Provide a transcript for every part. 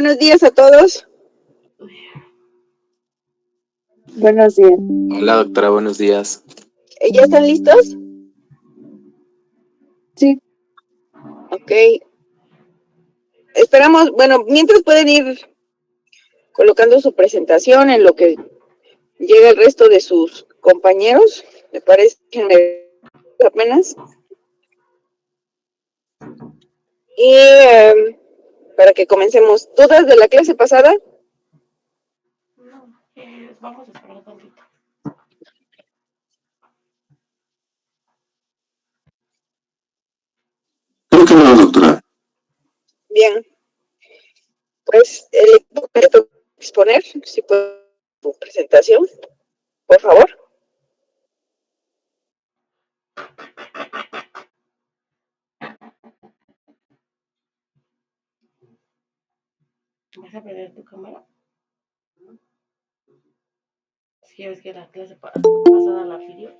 Buenos días a todos. Buenos días. Hola, doctora, buenos días. ¿Ya están listos? Sí. Ok. Esperamos, bueno, mientras pueden ir colocando su presentación en lo que llega el resto de sus compañeros, me parece apenas. Y para que comencemos, ¿dudas de la clase pasada? No, vamos a esperar un tantito. Creo que no, doctora. Bien. Pues el equipo que le toca exponer, si puede, su presentación, por favor. ¿Vas a prender tu cámara? Si quieres que la clase pasada la pidió.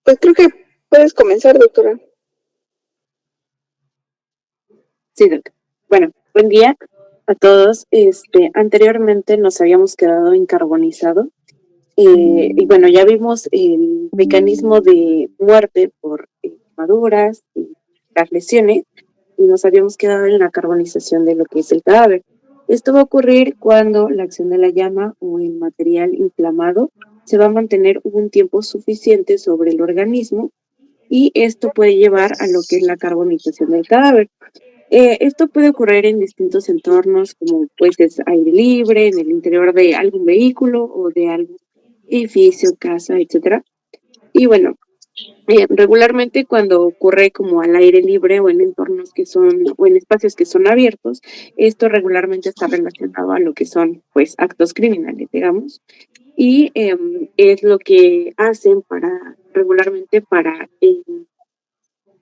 Pues creo que puedes comenzar, doctora. Sí, doctor. Bueno, buen día a todos. Anteriormente nos habíamos quedado en carbonizado y bueno, ya vimos el mecanismo de muerte por quemaduras y las lesiones y nos habíamos quedado en la carbonización de lo que es el cadáver. Esto va a ocurrir cuando la acción de la llama o el material inflamado se va a mantener un tiempo suficiente sobre el organismo y esto puede llevar a lo que es la carbonización del cadáver. Esto puede ocurrir en distintos entornos, como pues es aire libre, en el interior de algún vehículo o de algún edificio, casa, etcétera. Y bueno, regularmente cuando ocurre como al aire libre o en entornos que son, o en espacios que son abiertos, esto regularmente está relacionado a lo que son pues actos criminales, digamos. Y es lo que hacen regularmente para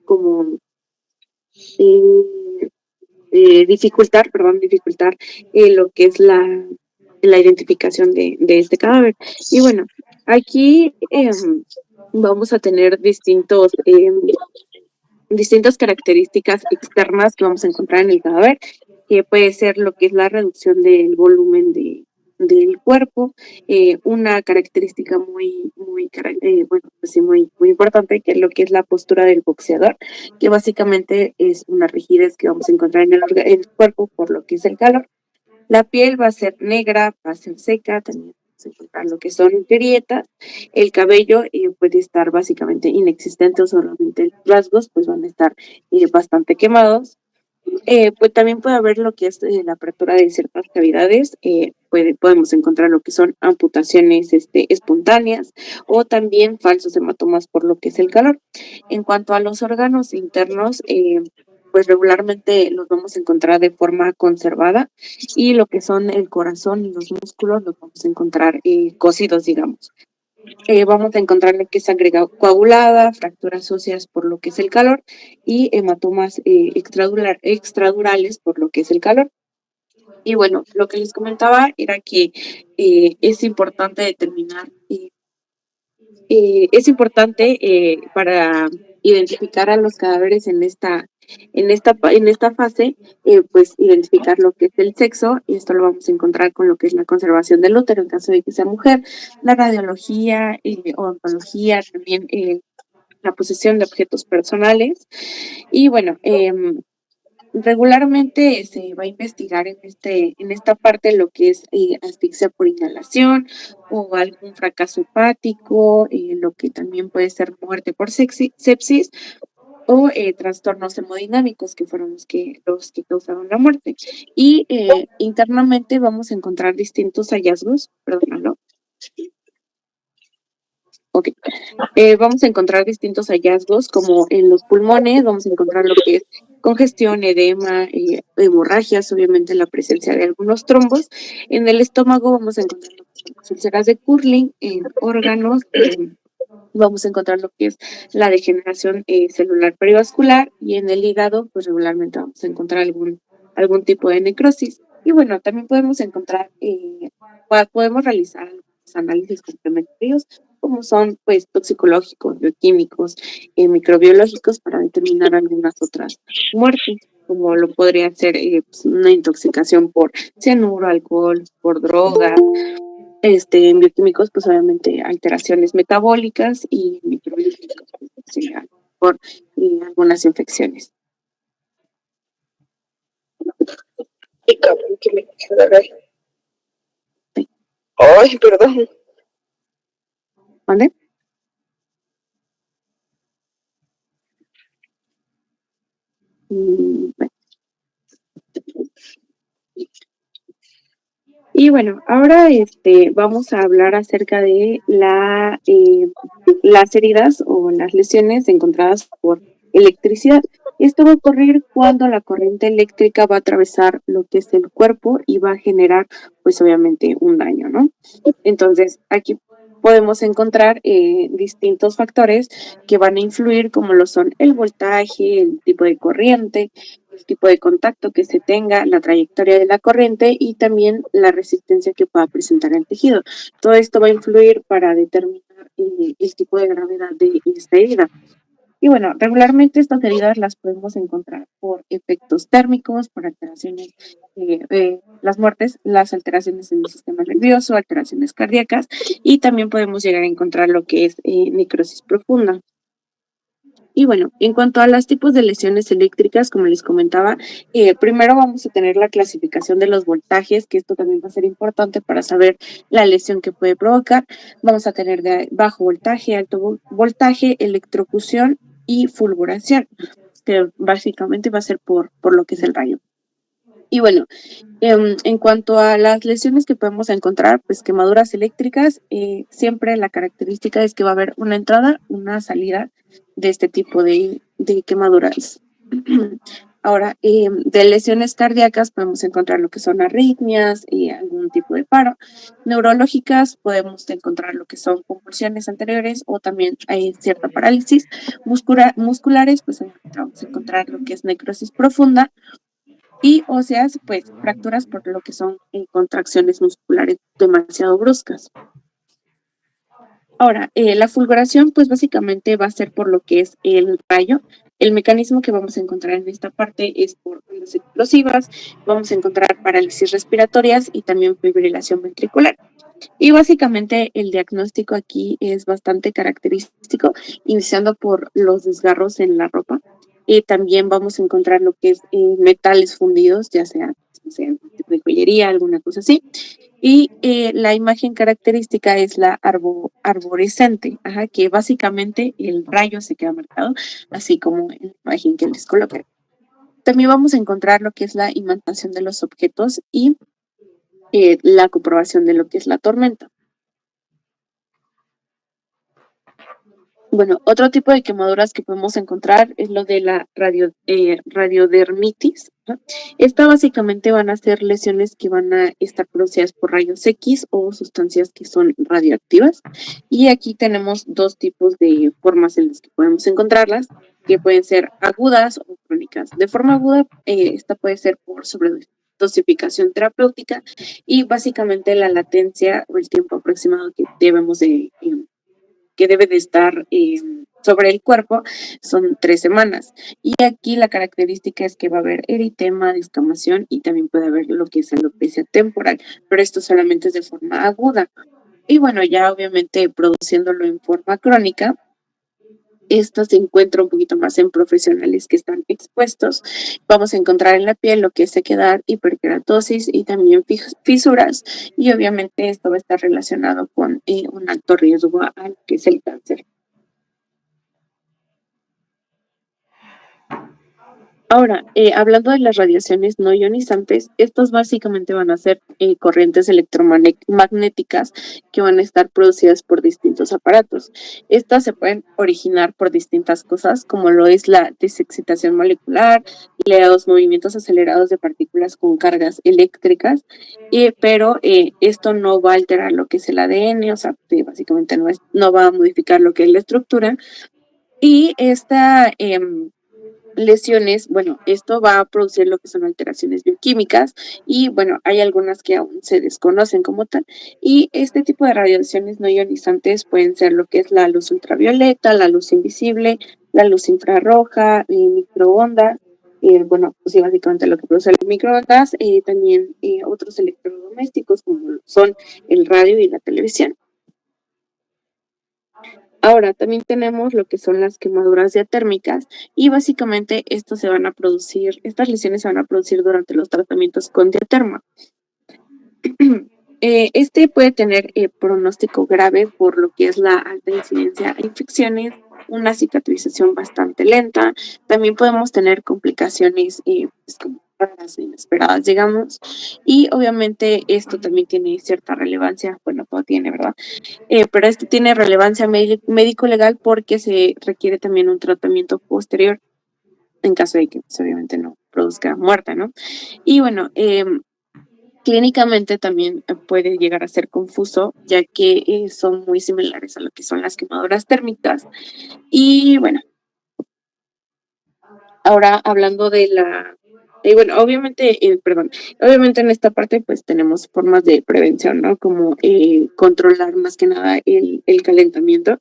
como dificultar lo que es la identificación de este cadáver. Y bueno, aquí vamos a tener distintas características externas que vamos a encontrar en el cadáver, que puede ser lo que es la reducción del volumen del cuerpo, una característica bueno, pues sí, muy importante, que es lo que es la postura del boxeador, que básicamente es una rigidez que vamos a encontrar en el cuerpo por lo que es el calor. La piel va a ser negra, va a ser seca, también vamos a encontrar lo que son grietas. El cabello puede estar básicamente inexistente o solamente los rasgos pues van a estar bastante quemados. Pues también puede haber lo que es la apertura de ciertas cavidades, podemos encontrar lo que son amputaciones espontáneas o también falsos hematomas por lo que es el calor. En cuanto a los órganos internos, pues regularmente los vamos a encontrar de forma conservada y lo que son el corazón y los músculos los vamos a encontrar cocidos, digamos. Vamos a encontrar lo que es sangre coagulada, fracturas óseas por lo que es el calor y hematomas extradurales por lo que es el calor. Y bueno, lo que les comentaba era que es importante determinar, para identificar a los cadáveres en esta fase, pues identificar lo que es el sexo, y esto lo vamos a encontrar con lo que es la conservación del útero en caso de que sea mujer, la radiología, odontología, también la posesión de objetos personales. Y bueno, regularmente se va a investigar en esta parte lo que es asfixia por inhalación o algún fracaso hepático, lo que también puede ser muerte por sepsis o trastornos hemodinámicos, que fueron los que causaron la muerte. Y internamente vamos a encontrar distintos hallazgos, perdónalo. Ok. Vamos a encontrar distintos hallazgos, como en los pulmones, vamos a encontrar lo que es congestión, edema, hemorragias, obviamente la presencia de algunos trombos. En el estómago vamos a encontrar lo que son las úlceras de Curling, en órganos, Vamos a encontrar lo que es la degeneración celular perivascular, y en el hígado, pues regularmente vamos a encontrar algún tipo de necrosis. Y bueno, también podemos encontrar, podemos realizar algunos análisis complementarios, como son pues toxicológicos, bioquímicos, microbiológicos, para determinar algunas otras muertes, como lo podría ser pues, una intoxicación por cianuro, alcohol, por droga. En bioquímicos, pues obviamente alteraciones metabólicas, y microbiológicos, pues, sería por algunas infecciones. Ay, cabrón, que me agarré. Sí. Ay, perdón. ¿Vale? Bueno. Y bueno, ahora vamos a hablar acerca de las heridas o las lesiones encontradas por electricidad. Esto va a ocurrir cuando la corriente eléctrica va a atravesar lo que es el cuerpo y va a generar, pues obviamente, un daño, ¿no? Entonces, aquí podemos encontrar distintos factores que van a influir, como lo son el voltaje, el tipo de corriente, el tipo de contacto que se tenga, la trayectoria de la corriente y también la resistencia que pueda presentar el tejido. Todo esto va a influir para determinar el tipo de gravedad de esta herida. Y bueno, regularmente estas heridas las podemos encontrar por efectos térmicos, por alteraciones, las muertes, las alteraciones en el sistema nervioso, alteraciones cardíacas, y también podemos llegar a encontrar lo que es necrosis profunda. Y bueno, en cuanto a los tipos de lesiones eléctricas, como les comentaba, primero vamos a tener la clasificación de los voltajes, que esto también va a ser importante para saber la lesión que puede provocar. Vamos a tener de bajo voltaje, alto voltaje, electrocución y fulguración, que básicamente va a ser por lo que es el rayo. Y bueno, en cuanto a las lesiones que podemos encontrar, pues quemaduras eléctricas, siempre la característica es que va a haber una entrada, una salida de este tipo de quemaduras. Ahora, de lesiones cardíacas podemos encontrar lo que son arritmias y algún tipo de paro. Neurológicas podemos encontrar lo que son convulsiones anteriores, o también hay cierta parálisis. Musculares, pues vamos a encontrar lo que es necrosis profunda, y óseas, pues fracturas por lo que son contracciones musculares demasiado bruscas. Ahora, la fulguración, pues básicamente va a ser por lo que es el rayo. El mecanismo que vamos a encontrar en esta parte es por ondas explosivas, vamos a encontrar parálisis respiratorias y también fibrilación ventricular. Y básicamente el diagnóstico aquí es bastante característico, iniciando por los desgarros en la ropa. También vamos a encontrar lo que es metales fundidos, ya sea, no sé, algún tipo de joyería, alguna cosa así. Y la imagen característica es la arborescente, que básicamente el rayo se queda marcado, así como en la imagen que les coloqué. También vamos a encontrar lo que es la imantación de los objetos y la comprobación de lo que es la tormenta. Bueno, otro tipo de quemaduras que podemos encontrar es lo de la radiodermitis, ¿no? Esta básicamente van a ser lesiones que van a estar producidas por rayos X o sustancias que son radioactivas. Y aquí tenemos dos tipos de formas en las que podemos encontrarlas, que pueden ser agudas o crónicas. De forma aguda, esta puede ser por sobredosificación terapéutica, y básicamente la latencia o el tiempo aproximado que debe de estar sobre el cuerpo son 3 semanas. Y aquí la característica es que va a haber eritema, descamación, y también puede haber lo que es alopecia temporal, pero esto solamente es de forma aguda. Y bueno, ya obviamente produciéndolo en forma crónica, esto se encuentra un poquito más en profesionales que están expuestos. Vamos a encontrar en la piel lo que es sequedad, hiperkeratosis y también fisuras. Y obviamente esto va a estar relacionado con un alto riesgo al que es el cáncer. Ahora, hablando de las radiaciones no ionizantes, estas básicamente van a ser corrientes electromagnéticas que van a estar producidas por distintos aparatos. Estas se pueden originar por distintas cosas, como lo es la desexcitación molecular, los movimientos acelerados de partículas con cargas eléctricas, pero esto no va a alterar lo que es el ADN, o sea, que básicamente no va a modificar lo que es la estructura. Y esta lesiones, bueno, esto va a producir lo que son alteraciones bioquímicas y bueno, hay algunas que aún se desconocen como tal y este tipo de radiaciones no ionizantes pueden ser lo que es la luz ultravioleta, la luz invisible, la luz infrarroja, microondas, bueno, pues sí, básicamente lo que produce las microondas, también otros electrodomésticos como son el radio y la televisión. Ahora, también tenemos lo que son las quemaduras diatérmicas y básicamente estas lesiones se van a producir durante los tratamientos con diaterma. Este puede tener pronóstico grave por lo que es la alta incidencia a infecciones, una cicatrización bastante lenta. También podemos tener complicaciones pues, como raras, inesperadas, digamos. Y obviamente esto también tiene cierta relevancia, bueno, todo tiene, ¿verdad? Pero esto tiene relevancia médico-legal porque se requiere también un tratamiento posterior en caso de que pues, obviamente no produzca muerte, ¿no? Y bueno, clínicamente también puede llegar a ser confuso, ya que son muy similares a lo que son las quemaduras térmicas. Y bueno, ahora hablando de la... bueno, obviamente en esta parte pues tenemos formas de prevención, ¿no? Como controlar más que nada el calentamiento.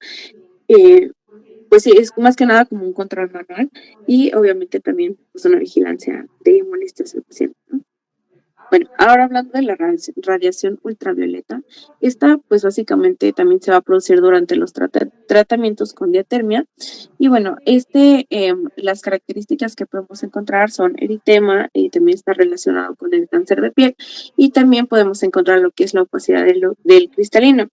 Pues sí, es más que nada como un control manual y obviamente también pues, una vigilancia de molestias al paciente, ¿no? Bueno, ahora hablando de la radiación ultravioleta, esta pues básicamente también se va a producir durante los tratamientos con diatermia y bueno, las características que podemos encontrar son eritema y también está relacionado con el cáncer de piel y también podemos encontrar lo que es la opacidad del cristalino.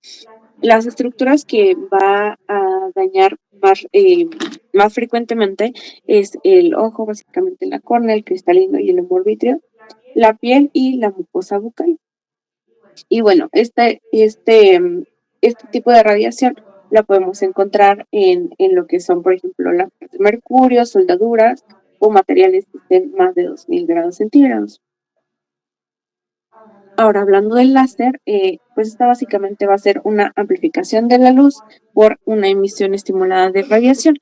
Las estructuras que va a dañar más frecuentemente es el ojo, básicamente la córnea, el cristalino y el humor vítreo, la piel y la mucosa bucal. Y bueno, este tipo de radiación la podemos encontrar en lo que son, por ejemplo, la mercurio, soldaduras o materiales que estén más de 2000 grados centígrados. Ahora, hablando del láser, pues esta básicamente va a ser una amplificación de la luz por una emisión estimulada de radiación.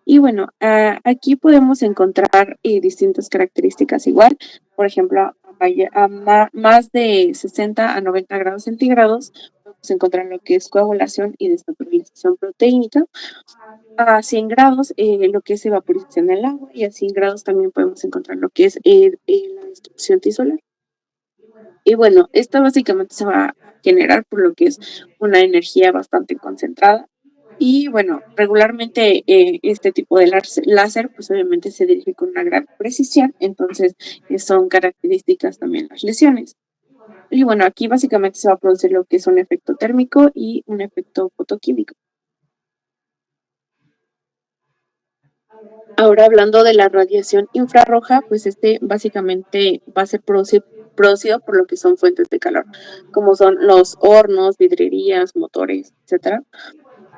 Y bueno, aquí podemos encontrar distintas características igual, por ejemplo, más de 60 a 90 grados centígrados, podemos encontrar lo que es coagulación y desnaturalización proteínica. A 100 grados, lo que es evaporización del agua, y a 100 grados también podemos encontrar lo que es la destrucción tisular. Y bueno, esta básicamente se va a generar por lo que es una energía bastante concentrada. Y bueno, regularmente este tipo de láser, pues obviamente se dirige con una gran precisión, entonces son características también las lesiones. Y bueno, aquí básicamente se va a producir lo que es un efecto térmico y un efecto fotoquímico. Ahora hablando de la radiación infrarroja, pues básicamente va a ser producido por lo que son fuentes de calor, como son los hornos, vidrierías, motores, etcétera.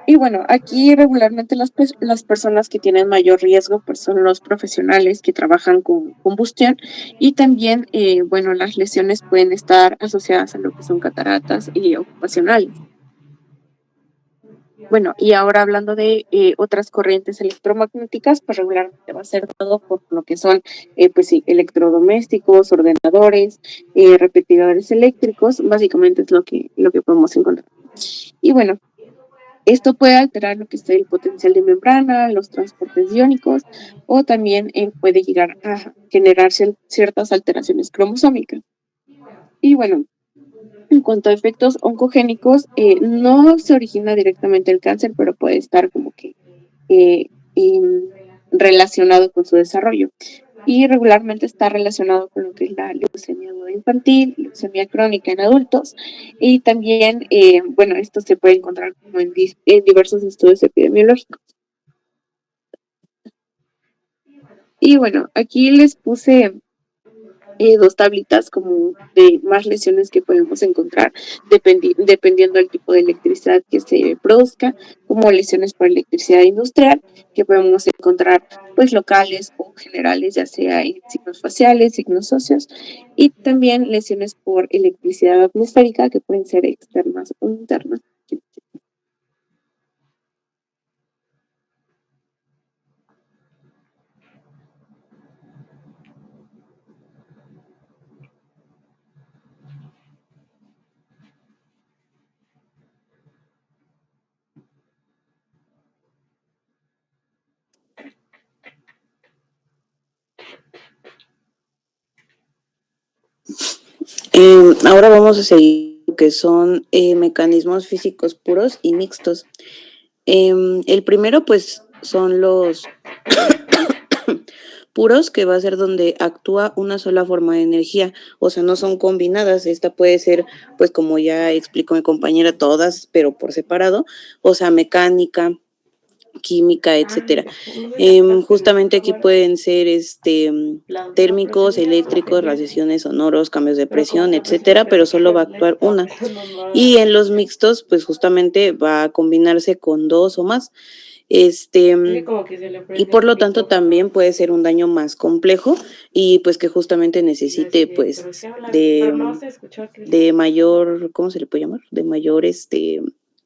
Y bueno, aquí regularmente las personas que tienen mayor riesgo pues son los profesionales que trabajan con combustión y también, bueno, las lesiones pueden estar asociadas a lo que son cataratas y ocupacionales. Bueno, y ahora hablando de otras corrientes electromagnéticas, pues regularmente va a ser todo por lo que son, pues sí, electrodomésticos, ordenadores, repetidores eléctricos, básicamente es lo que podemos encontrar. Y bueno, esto puede alterar lo que es el potencial de membrana, los transportes iónicos, o también puede llegar a generar ciertas alteraciones cromosómicas. Y bueno, en cuanto a efectos oncogénicos, no se origina directamente el cáncer, pero puede estar como que eh, relacionado con su desarrollo. Y regularmente está relacionado con lo que es la leucemia aguda infantil, leucemia crónica en adultos. Y también, bueno, esto se puede encontrar como en diversos estudios epidemiológicos. Y bueno, aquí les puse dos tablitas como de más lesiones que podemos encontrar dependiendo del tipo de electricidad que se produzca, como lesiones por electricidad industrial, que podemos encontrar pues locales o generales, ya sea en signos faciales, signos óseos, y también lesiones por electricidad atmosférica, que pueden ser externas o internas. Ahora vamos a seguir lo que son mecanismos físicos puros y mixtos. El primero, pues, son los puros, que va a ser donde actúa una sola forma de energía, o sea, no son combinadas. Esta puede ser, pues, como ya explicó mi compañera, todas, pero por separado, o sea, mecánica, química, etcétera. Justamente aquí pueden ser térmicos, eléctricos, radiaciones, sonoros, cambios de presión, etcétera, pero solo va a actuar una. Y en los mixtos, pues justamente va a combinarse con dos o más. Y por lo tanto también puede ser un daño más complejo y pues que justamente necesite pues de mayor, ¿cómo se le puede llamar? De mayor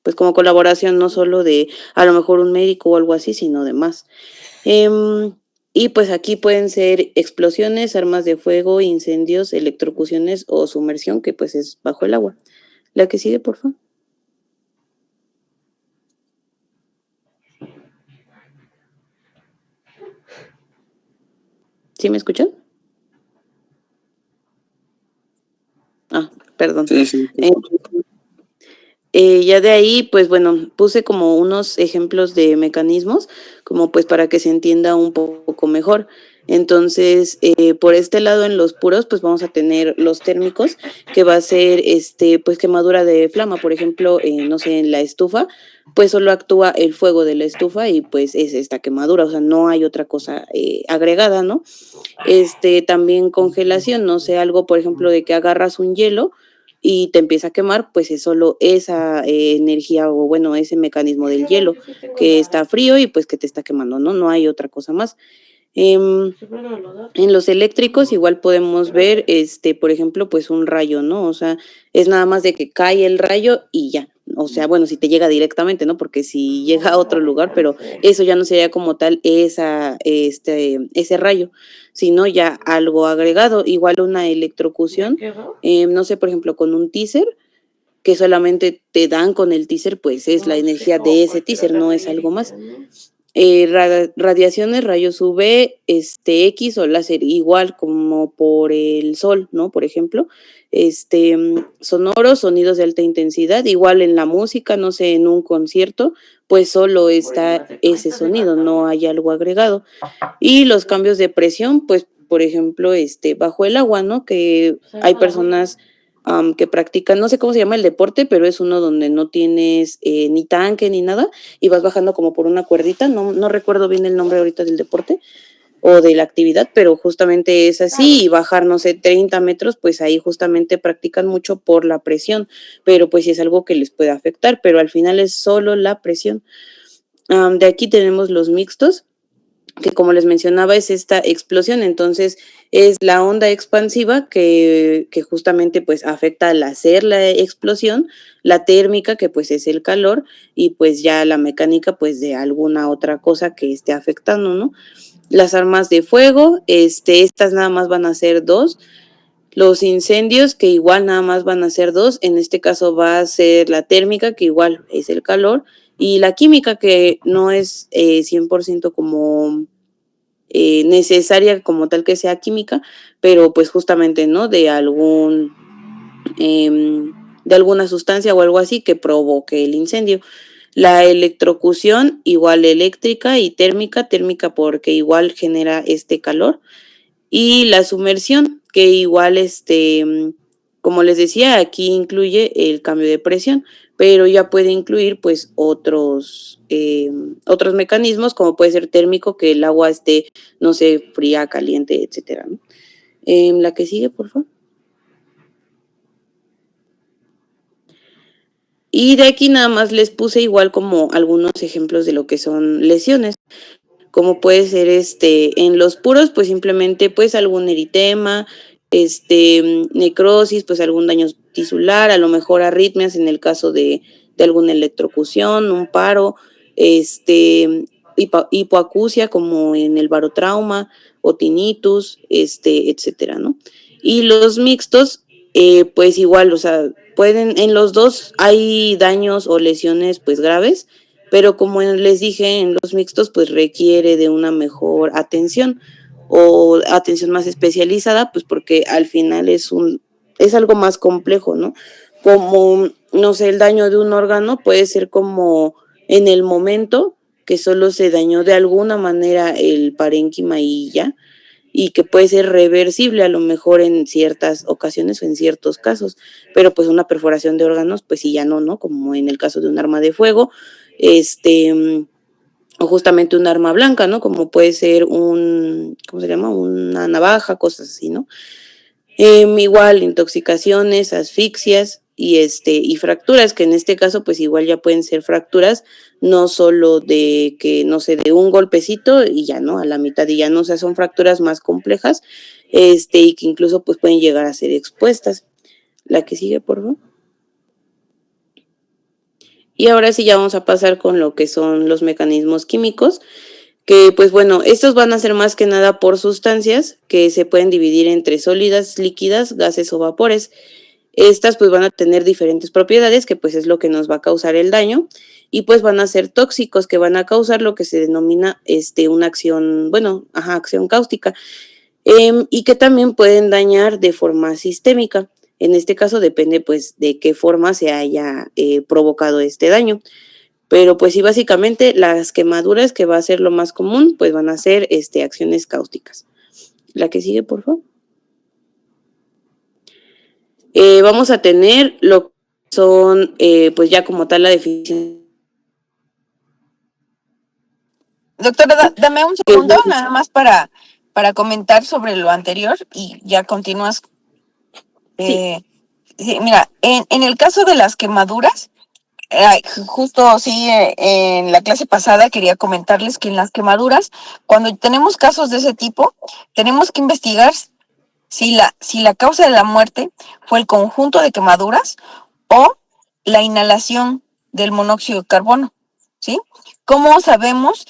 pues como colaboración, no solo de a lo mejor un médico o algo así, sino de más. Y pues aquí pueden ser explosiones, armas de fuego, incendios, electrocuciones o sumersión, que pues es bajo el agua. La que sigue, por favor. ¿Sí me escuchan? Perdón. Sí. Ya de ahí, pues bueno, puse como unos ejemplos de mecanismos, como pues para que se entienda un poco mejor. Entonces, por este lado en los puros, pues vamos a tener los térmicos, que va a ser pues quemadura de flama, por ejemplo, no sé, en la estufa, pues solo actúa el fuego de la estufa y pues es esta quemadura, o sea, no hay otra cosa agregada, ¿no? También congelación, no sé, algo, por ejemplo, de que agarras un hielo y te empieza a quemar, pues es solo esa energía o bueno, ese mecanismo del hielo que está frío y pues que te está quemando, ¿no? No hay otra cosa más. En los eléctricos igual podemos ver, por ejemplo, pues un rayo, ¿no? O sea, es nada más de que cae el rayo y ya. O sea, bueno, si te llega directamente, ¿no? Porque si llega a otro lugar, pero eso ya no sería como tal ese rayo, sino ya algo agregado. Igual una electrocución, no sé, por ejemplo, con un teaser, que solamente te dan con el teaser, pues es la energía de ese teaser, no es algo más. Radiaciones, rayos UV, X o láser, igual como por el sol, ¿no? Por ejemplo, sonoros, sonidos de alta intensidad, igual en la música, no sé, en un concierto, pues solo está ese sonido, no hay algo agregado. Y los cambios de presión, pues, por ejemplo, bajo el agua, ¿no? Que hay personas que practican, no sé cómo se llama el deporte, pero es uno donde no tienes ni tanque ni nada y vas bajando como por una cuerdita, no recuerdo bien el nombre ahorita del deporte o de la actividad, pero justamente es así y bajar, no sé, 30 metros, pues ahí justamente practican mucho por la presión, pero pues sí es algo que les puede afectar, pero al final es solo la presión. De aquí tenemos los mixtos, que como les mencionaba es esta explosión, entonces es la onda expansiva que justamente pues afecta al hacer la explosión, la térmica que pues es el calor y pues ya la mecánica pues de alguna otra cosa que esté afectando, ¿no? Las armas de fuego, estas nada más van a ser dos. Los incendios, que igual nada más van a ser dos, en este caso va a ser la térmica, que igual es el calor, y la química, que no es 100% como necesaria como tal que sea química, pero pues justamente, ¿no? De alguna sustancia o algo así que provoque el incendio. La electrocución, igual eléctrica y térmica porque igual genera este calor. Y la sumersión, que igual como les decía, aquí incluye el cambio de presión, pero ya puede incluir pues otros mecanismos, como puede ser térmico, que el agua esté, no sé, fría, caliente, etcétera, ¿no? La que sigue, por favor. Y de aquí nada más les puse igual como algunos ejemplos de lo que son lesiones, como puede ser en los puros, pues simplemente pues algún eritema, necrosis, pues algún daño tisular, a lo mejor arritmias en el caso de alguna electrocución, un paro, hipoacusia como en el barotrauma o tinnitus, etcétera, ¿no? Y los mixtos, pues igual, o sea, en los dos hay daños o lesiones pues graves, pero como les dije, en los mixtos pues requiere de una mejor atención o atención más especializada, pues porque al final es algo más complejo, ¿no? Como, no sé, el daño de un órgano puede ser como en el momento que solo se dañó de alguna manera el parénquima y ya, y que puede ser reversible a lo mejor en ciertas ocasiones o en ciertos casos, pero pues una perforación de órganos, pues sí ya no, ¿no? Como en el caso de un arma de fuego, o justamente un arma blanca, ¿no? Como puede ser ¿cómo se llama? Una navaja, cosas así, ¿no? Igual intoxicaciones, asfixias y fracturas, que en este caso pues igual ya pueden ser fracturas, no solo de que, no sé, de un golpecito y ya, ¿no? A la mitad y ya no, o sea, son fracturas más complejas, y que incluso pues pueden llegar a ser expuestas. La que sigue, por favor. Y ahora sí ya vamos a pasar con lo que son los mecanismos químicos, que pues bueno, estos van a ser más que nada por sustancias que se pueden dividir entre sólidas, líquidas, gases o vapores. Estas pues van a tener diferentes propiedades, que pues es lo que nos va a causar el daño, y pues van a ser tóxicos, que van a causar lo que se denomina una acción, acción cáustica, y que también pueden dañar de forma sistémica. En este caso depende pues de qué forma se haya provocado este daño. Pero pues sí, básicamente las quemaduras, que va a ser lo más común, pues van a ser acciones cáusticas. La que sigue, por favor. Vamos a tener lo que son, pues ya como tal la definición. Doctora, dame un segundo nada más para comentar sobre lo anterior y ya continúas. Sí, mira, en el caso de las quemaduras, justo sí, en la clase pasada quería comentarles que en las quemaduras, cuando tenemos casos de ese tipo, tenemos que investigar si la causa de la muerte fue el conjunto de quemaduras o la inhalación del monóxido de carbono, ¿sí? ¿Cómo sabemos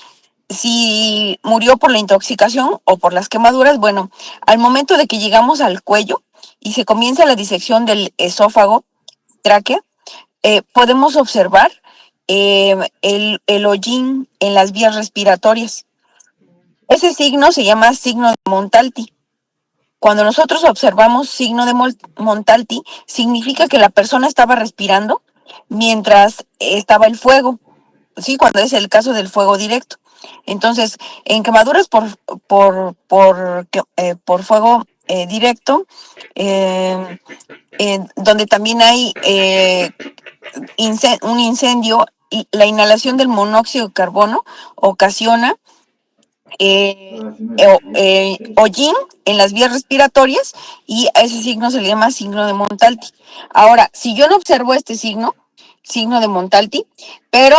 si murió por la intoxicación o por las quemaduras? Bueno, al momento de que llegamos al cuello y se comienza la disección del esófago, tráquea, podemos observar el hollín en las vías respiratorias. Ese signo se llama signo de Montalti. Cuando nosotros observamos signo de Montalti, significa que la persona estaba respirando mientras estaba el fuego, ¿sí? Cuando es el caso del fuego directo. Entonces, en quemaduras por fuego directo, donde también hay un incendio, y la inhalación del monóxido de carbono ocasiona hollín en las vías respiratorias, y a ese signo se le llama signo de Montalti. Ahora, si yo no observo este signo de Montalti, pero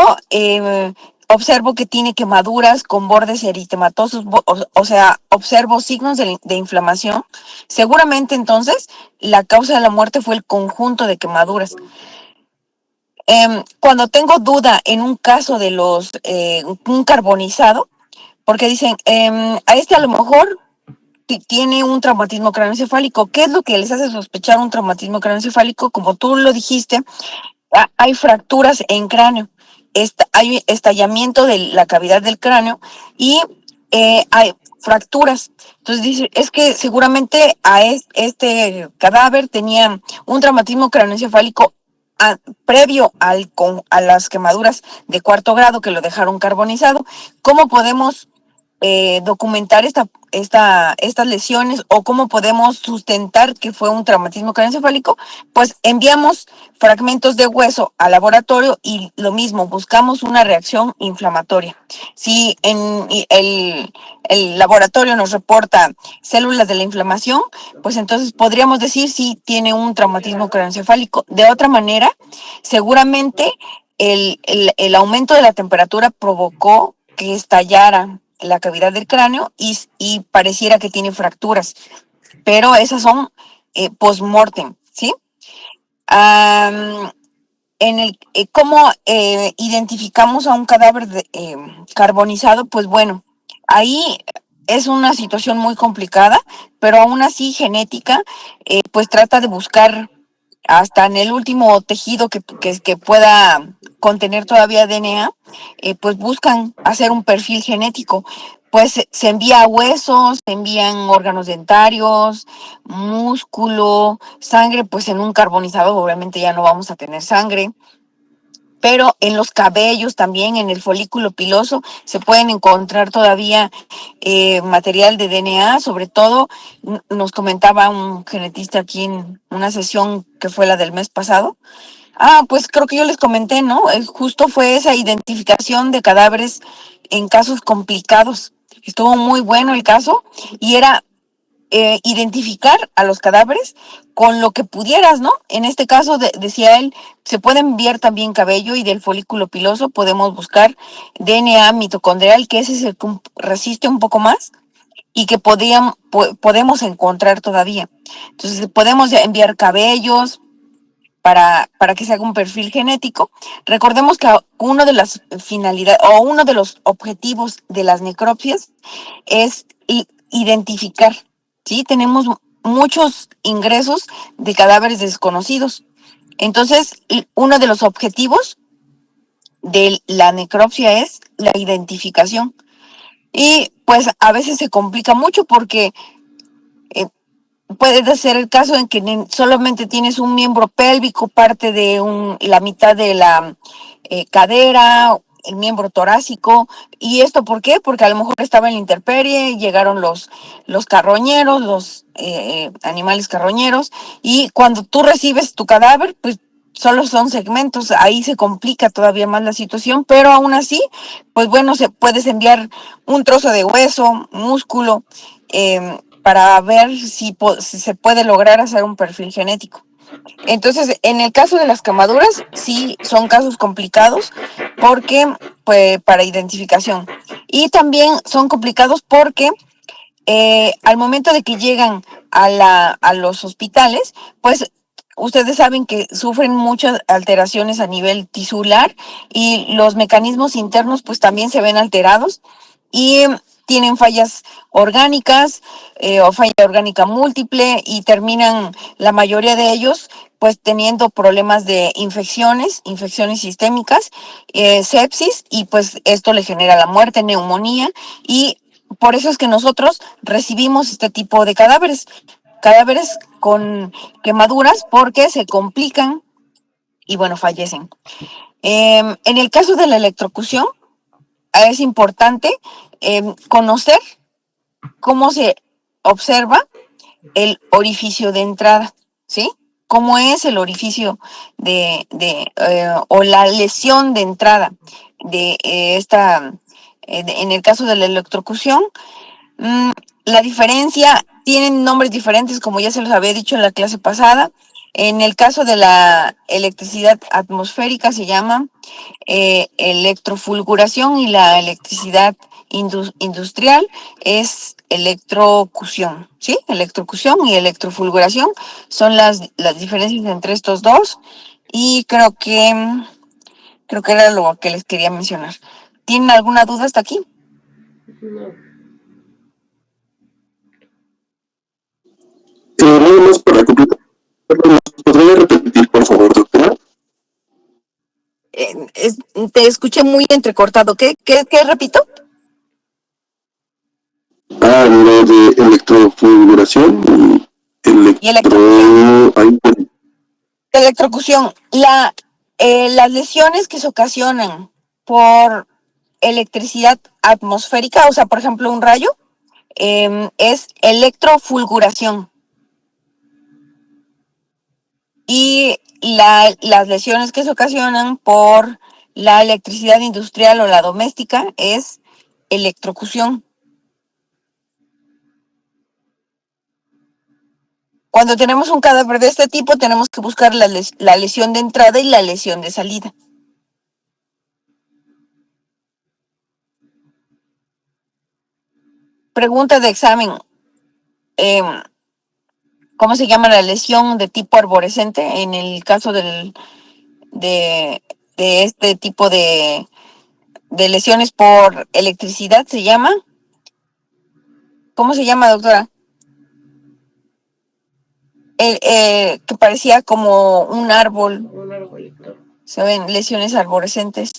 observo que tiene quemaduras con bordes eritematosos, o sea, observo signos de inflamación, seguramente entonces la causa de la muerte fue el conjunto de quemaduras. Cuando tengo duda en un caso de un carbonizado, porque dicen, a lo mejor tiene un traumatismo craneoencefálico. ¿Qué es lo que les hace sospechar un traumatismo craneoencefálico? Como tú lo dijiste, hay fracturas en cráneo, hay estallamiento de la cavidad del cráneo y hay fracturas. Entonces dice, es que seguramente este cadáver tenía un traumatismo craneoencefálico previo a las quemaduras de 4º grado que lo dejaron carbonizado. ¿Cómo podemos documentar estas lesiones o cómo podemos sustentar que fue un traumatismo craneoencefálico, pues enviamos fragmentos de hueso al laboratorio y lo mismo, buscamos una reacción inflamatoria. Si el laboratorio nos reporta células de la inflamación, pues entonces podríamos decir si tiene un traumatismo craneoencefálico. De otra manera, seguramente el aumento de la temperatura provocó que estallara la cavidad del cráneo y pareciera que tiene fracturas, pero esas son post-mortem, ¿sí? ¿Cómo identificamos a un cadáver carbonizado? Pues bueno, ahí es una situación muy complicada, pero aún así genética, pues trata de buscar hasta en el último tejido que pueda contener todavía DNA, pues buscan hacer un perfil genético. Pues se envía huesos, se envían órganos dentarios, músculo, sangre, pues en un carbonizado obviamente ya no vamos a tener sangre, pero en los cabellos también, en el folículo piloso, se pueden encontrar todavía material de DNA, sobre todo nos comentaba un genetista aquí en una sesión que fue la del mes pasado. Pues creo que yo les comenté, ¿no? Justo fue esa identificación de cadáveres en casos complicados. Estuvo muy bueno el caso y era identificar a los cadáveres con lo que pudieras, ¿no? En este caso, decía él, se puede enviar también cabello y del folículo piloso podemos buscar DNA mitocondrial, que ese es el que resiste un poco más y que podemos encontrar todavía. Entonces, podemos enviar cabellos para que se haga un perfil genético. Recordemos que uno de las finalidades o uno de los objetivos de las necropsias es identificar. ¿Sí? Tenemos muchos ingresos de cadáveres desconocidos. Entonces, uno de los objetivos de la necropsia es la identificación. Y pues a veces se complica mucho porque puede ser el caso en que solamente tienes un miembro pélvico, parte de la mitad de la cadera, el miembro torácico. ¿Y esto por qué? Porque a lo mejor estaba en la intemperie, llegaron los carroñeros, los animales carroñeros, y cuando tú recibes tu cadáver, pues solo son segmentos, ahí se complica todavía más la situación, pero aún así, pues bueno, puedes enviar un trozo de hueso, músculo, para ver si se puede lograr hacer un perfil genético. Entonces, en el caso de las quemaduras, sí son casos complicados porque, pues, para identificación. Y también son complicados porque al momento de que llegan a los hospitales, pues ustedes saben que sufren muchas alteraciones a nivel tisular y los mecanismos internos pues también se ven alterados y tienen fallas orgánicas o falla orgánica múltiple y terminan la mayoría de ellos pues teniendo problemas de infecciones sistémicas, sepsis, y pues esto le genera la muerte, neumonía, y por eso es que nosotros recibimos este tipo de cadáveres con quemaduras porque se complican y bueno, fallecen. En el caso de la electrocución, es importante conocer cómo se observa el orificio de entrada, ¿sí? ¿Cómo es el orificio o la lesión de entrada de en el caso de la electrocución? La diferencia, tienen nombres diferentes, como ya se los había dicho en la clase pasada. En el caso de la electricidad atmosférica se llama electrofulguración, y la electricidad industrial es electrocución, ¿sí? Electrocución y electrofulguración son las diferencias entre estos dos, y creo que era lo que les quería mencionar. ¿Tienen alguna duda hasta aquí? No. Nada más para completar, ¿nos podría repetir, por favor, doctora? Te escuché muy entrecortado. ¿Qué repito? Lo de electrofulguración Y electrocución. Ahí, Electrocución. Las lesiones que se ocasionan por electricidad atmosférica, o sea, por ejemplo, un rayo, es electrofulguración. Y las lesiones que se ocasionan por la electricidad industrial o la doméstica es electrocución. Cuando tenemos un cadáver de este tipo, tenemos que buscar la lesión de entrada y la lesión de salida. Pregunta de examen. ¿Cómo se llama la lesión de tipo arborescente en el caso de este tipo de lesiones por electricidad? ¿Se llama? ¿Cómo se llama, doctora? Que parecía como un árbol. Un arbolito. Se ven lesiones arborescentes.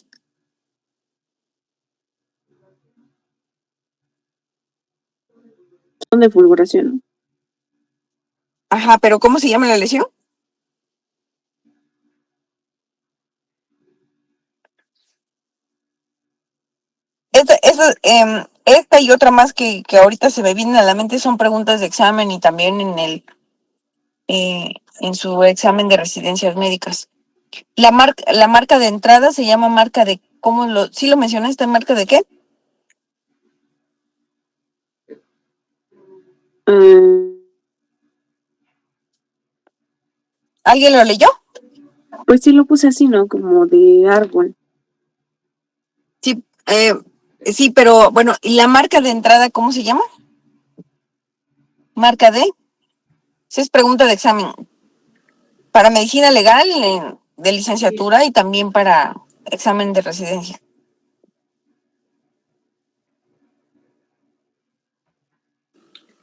Son de fulguración. Ajá, pero ¿cómo se llama la lesión? Esta y otra más que ahorita se me vienen a la mente son preguntas de examen y también en su examen de residencias médicas. La marca de entrada se llama marca de, ¿sí lo mencionaste, marca de qué? ¿Alguien lo leyó? Pues sí lo puse así, ¿no? Como de árbol. Sí, sí, pero bueno, ¿y la marca de entrada cómo se llama? Marca de. Esa es pregunta de examen para medicina legal, de licenciatura y también para examen de residencia.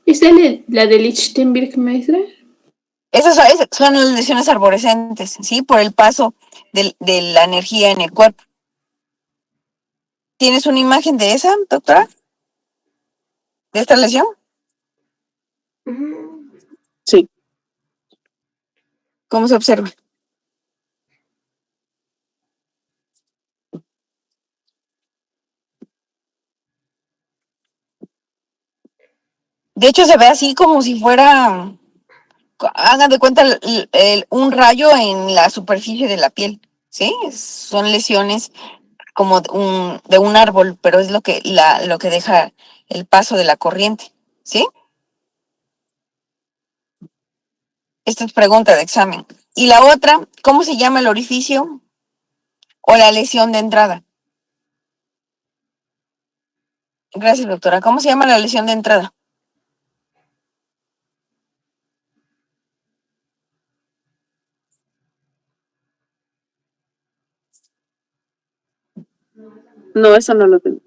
¿Esta es la de Lichtenberg, maestra? Esas son las lesiones arborescentes, ¿sí? Por el paso de la energía en el cuerpo. ¿Tienes una imagen de esa, doctora? ¿De esta lesión? Sí. ¿Cómo se observa? De hecho, se ve así como si fuera, hagan de cuenta, un rayo en la superficie de la piel, ¿sí? Son lesiones como de un árbol, pero es lo que deja el paso de la corriente, ¿sí? Esta es pregunta de examen. Y la otra, ¿cómo se llama el orificio o la lesión de entrada? Gracias, doctora. ¿Cómo se llama la lesión de entrada? No, eso no lo tengo.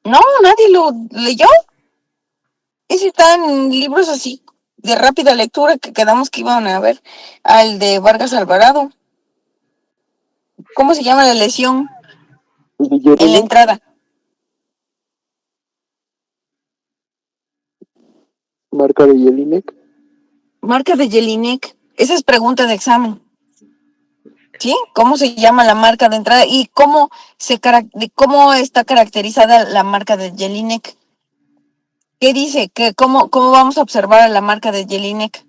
No, nadie lo leyó. Ese está en libros así, de rápida lectura, que quedamos que iban a ver al de Vargas Alvarado. ¿Cómo se llama la lesión en la entrada? Marca de Jelinek. Marca de Jelinek. Esa es pregunta de examen. ¿Sí? ¿Cómo se llama la marca de entrada? ¿Y cómo está caracterizada la marca de Jelinek? ¿Qué dice? ¿Cómo vamos a observar a la marca de Jelinek?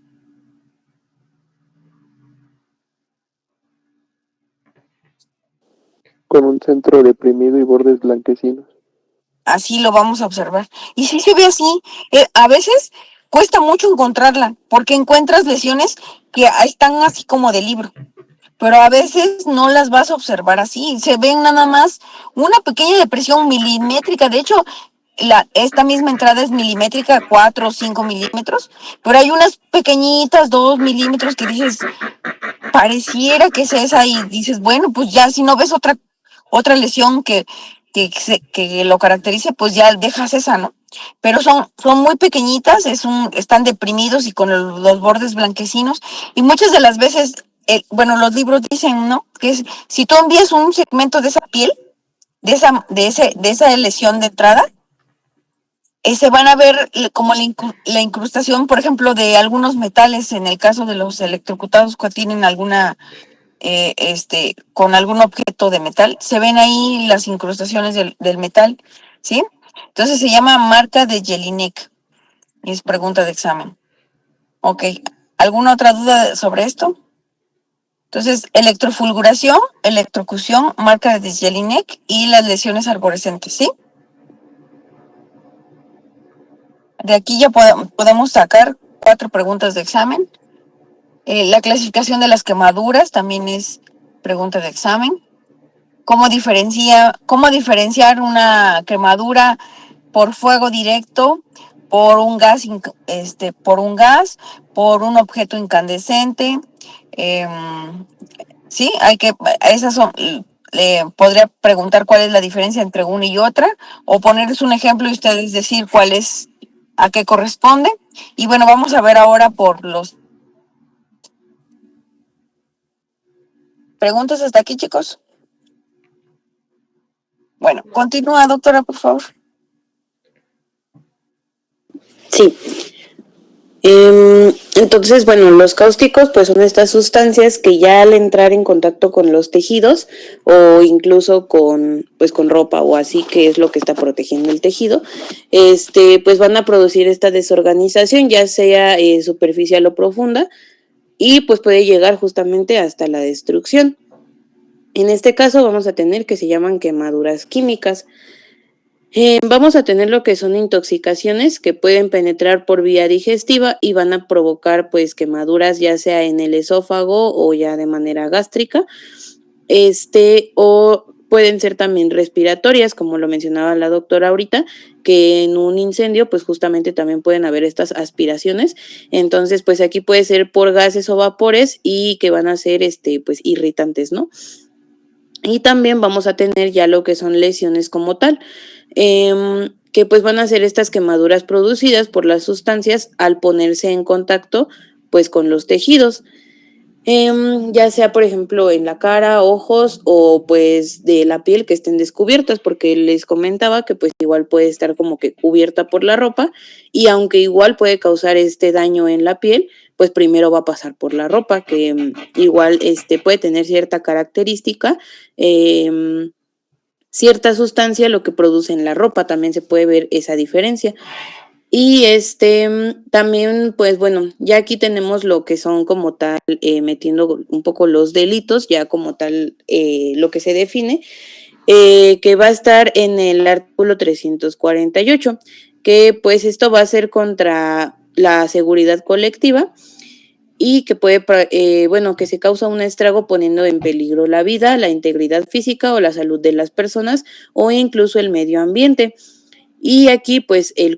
Con un centro deprimido y bordes blanquecinos. Así lo vamos a observar. Y si se ve así, a veces cuesta mucho encontrarla, porque encuentras lesiones que están así como de libro, pero a veces no las vas a observar así. Se ven nada más una pequeña depresión milimétrica. De hecho, esta misma entrada es milimétrica, 4 o 5 milímetros, pero hay unas pequeñitas, 2 milímetros, que dices, pareciera que es esa, y dices, bueno, pues ya si no ves otra lesión que lo caracterice, pues ya dejas esa, ¿no? Pero son muy pequeñitas, están deprimidos y con los bordes blanquecinos, y muchas de las veces, bueno, los libros dicen, ¿no? Que si tú envías un segmento de esa piel, de esa lesión de entrada, se van a ver como la incrustación, por ejemplo, de algunos metales, en el caso de los electrocutados que tienen alguna con algún objeto de metal. Se ven ahí las incrustaciones del metal, ¿sí? Entonces se llama marca de Jelinek y es pregunta de examen. Ok, ¿alguna otra duda sobre esto? Entonces, electrofulguración, electrocución, marca de Jelinek y las lesiones arborescentes, ¿sí? De aquí ya podemos sacar 4 preguntas de examen. La clasificación de las quemaduras también es pregunta de examen. ¿Cómo diferenciar una quemadura por fuego directo, por un gas, por un objeto incandescente? Sí, esas son, podría preguntar cuál es la diferencia entre una y otra, o ponerles un ejemplo y ustedes decir cuál es, a qué corresponde. Y bueno, vamos a ver ahora por los preguntas hasta aquí, chicos. Bueno, continúa, doctora, por favor. Sí. Entonces, bueno, los cáusticos pues son estas sustancias que ya al entrar en contacto con los tejidos o incluso con ropa o así, que es lo que está protegiendo el tejido, pues van a producir esta desorganización, ya sea superficial o profunda, y pues puede llegar justamente hasta la destrucción. En este caso vamos a tener que se llaman quemaduras químicas. Vamos a tener lo que son intoxicaciones que pueden penetrar por vía digestiva y van a provocar pues quemaduras ya sea en el esófago o ya de manera gástrica, o pueden ser también respiratorias, como lo mencionaba la doctora ahorita, que en un incendio pues justamente también pueden haber estas aspiraciones. Entonces pues aquí puede ser por gases o vapores y que van a ser pues irritantes, ¿no? Y también vamos a tener ya lo que son lesiones como tal, que pues van a ser estas quemaduras producidas por las sustancias al ponerse en contacto pues con los tejidos, ya sea por ejemplo en la cara, ojos o pues de la piel que estén descubiertas, porque les comentaba que pues igual puede estar como que cubierta por la ropa y aunque igual puede causar este daño en la piel, pues primero va a pasar por la ropa, que igual puede tener cierta característica, cierta sustancia lo que produce en la ropa, también se puede ver esa diferencia. Y también, pues bueno, ya aquí tenemos lo que son como tal, metiendo un poco los delitos, ya como tal lo que se define, que va a estar en el artículo 348, que pues esto va a ser contra la seguridad colectiva y que puede, que se causa un estrago poniendo en peligro la vida, la integridad física o la salud de las personas o incluso el medio ambiente. Y aquí, pues, el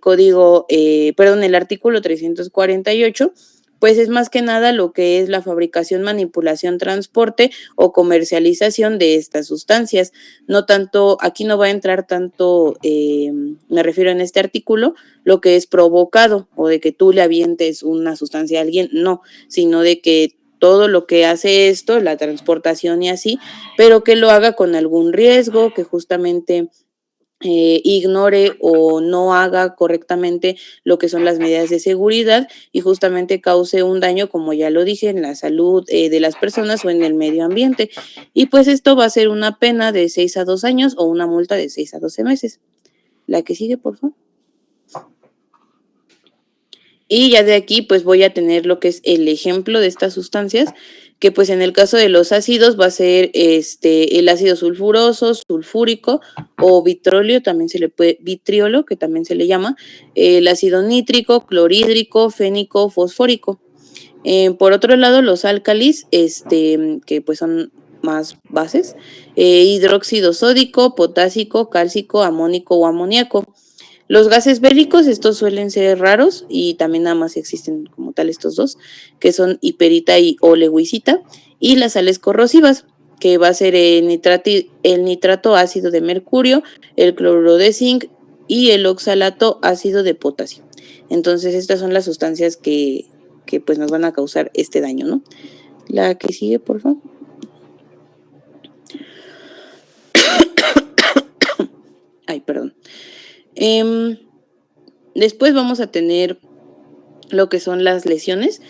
artículo 348, pues es más que nada lo que es la fabricación, manipulación, transporte o comercialización de estas sustancias. No tanto, aquí no va a entrar tanto, me refiero en este artículo, lo que es provocado o de que tú le avientes una sustancia a alguien, no, sino de que todo lo que hace esto, la transportación y así, pero que lo haga con algún riesgo, que justamente ignore o no haga correctamente lo que son las medidas de seguridad y justamente cause un daño, como ya lo dije, en la salud de las personas o en el medio ambiente. Y pues esto va a ser una pena de 6 a 2 años o una multa de 6 a 12 meses. La que sigue, por favor. Y ya de aquí pues voy a tener lo que es el ejemplo de estas sustancias, que pues en el caso de los ácidos va a ser el ácido sulfuroso, sulfúrico o vitriolo, que también se le llama, el ácido nítrico, clorhídrico, fénico, fosfórico. Por otro lado, los álcalis, que pues son más bases, hidróxido sódico, potásico, cálcico, amónico o amoníaco. Los gases bélicos, estos suelen ser raros y también nada más existen como tal estos dos, que son hiperita o lewicita, y las sales corrosivas, que va a ser el nitrato ácido de mercurio, el cloruro de zinc y el oxalato ácido de potasio. Entonces estas son las sustancias que pues nos van a causar este daño, ¿no? La que sigue, por favor. Ay, perdón. Después vamos a tener lo que son las lesiones,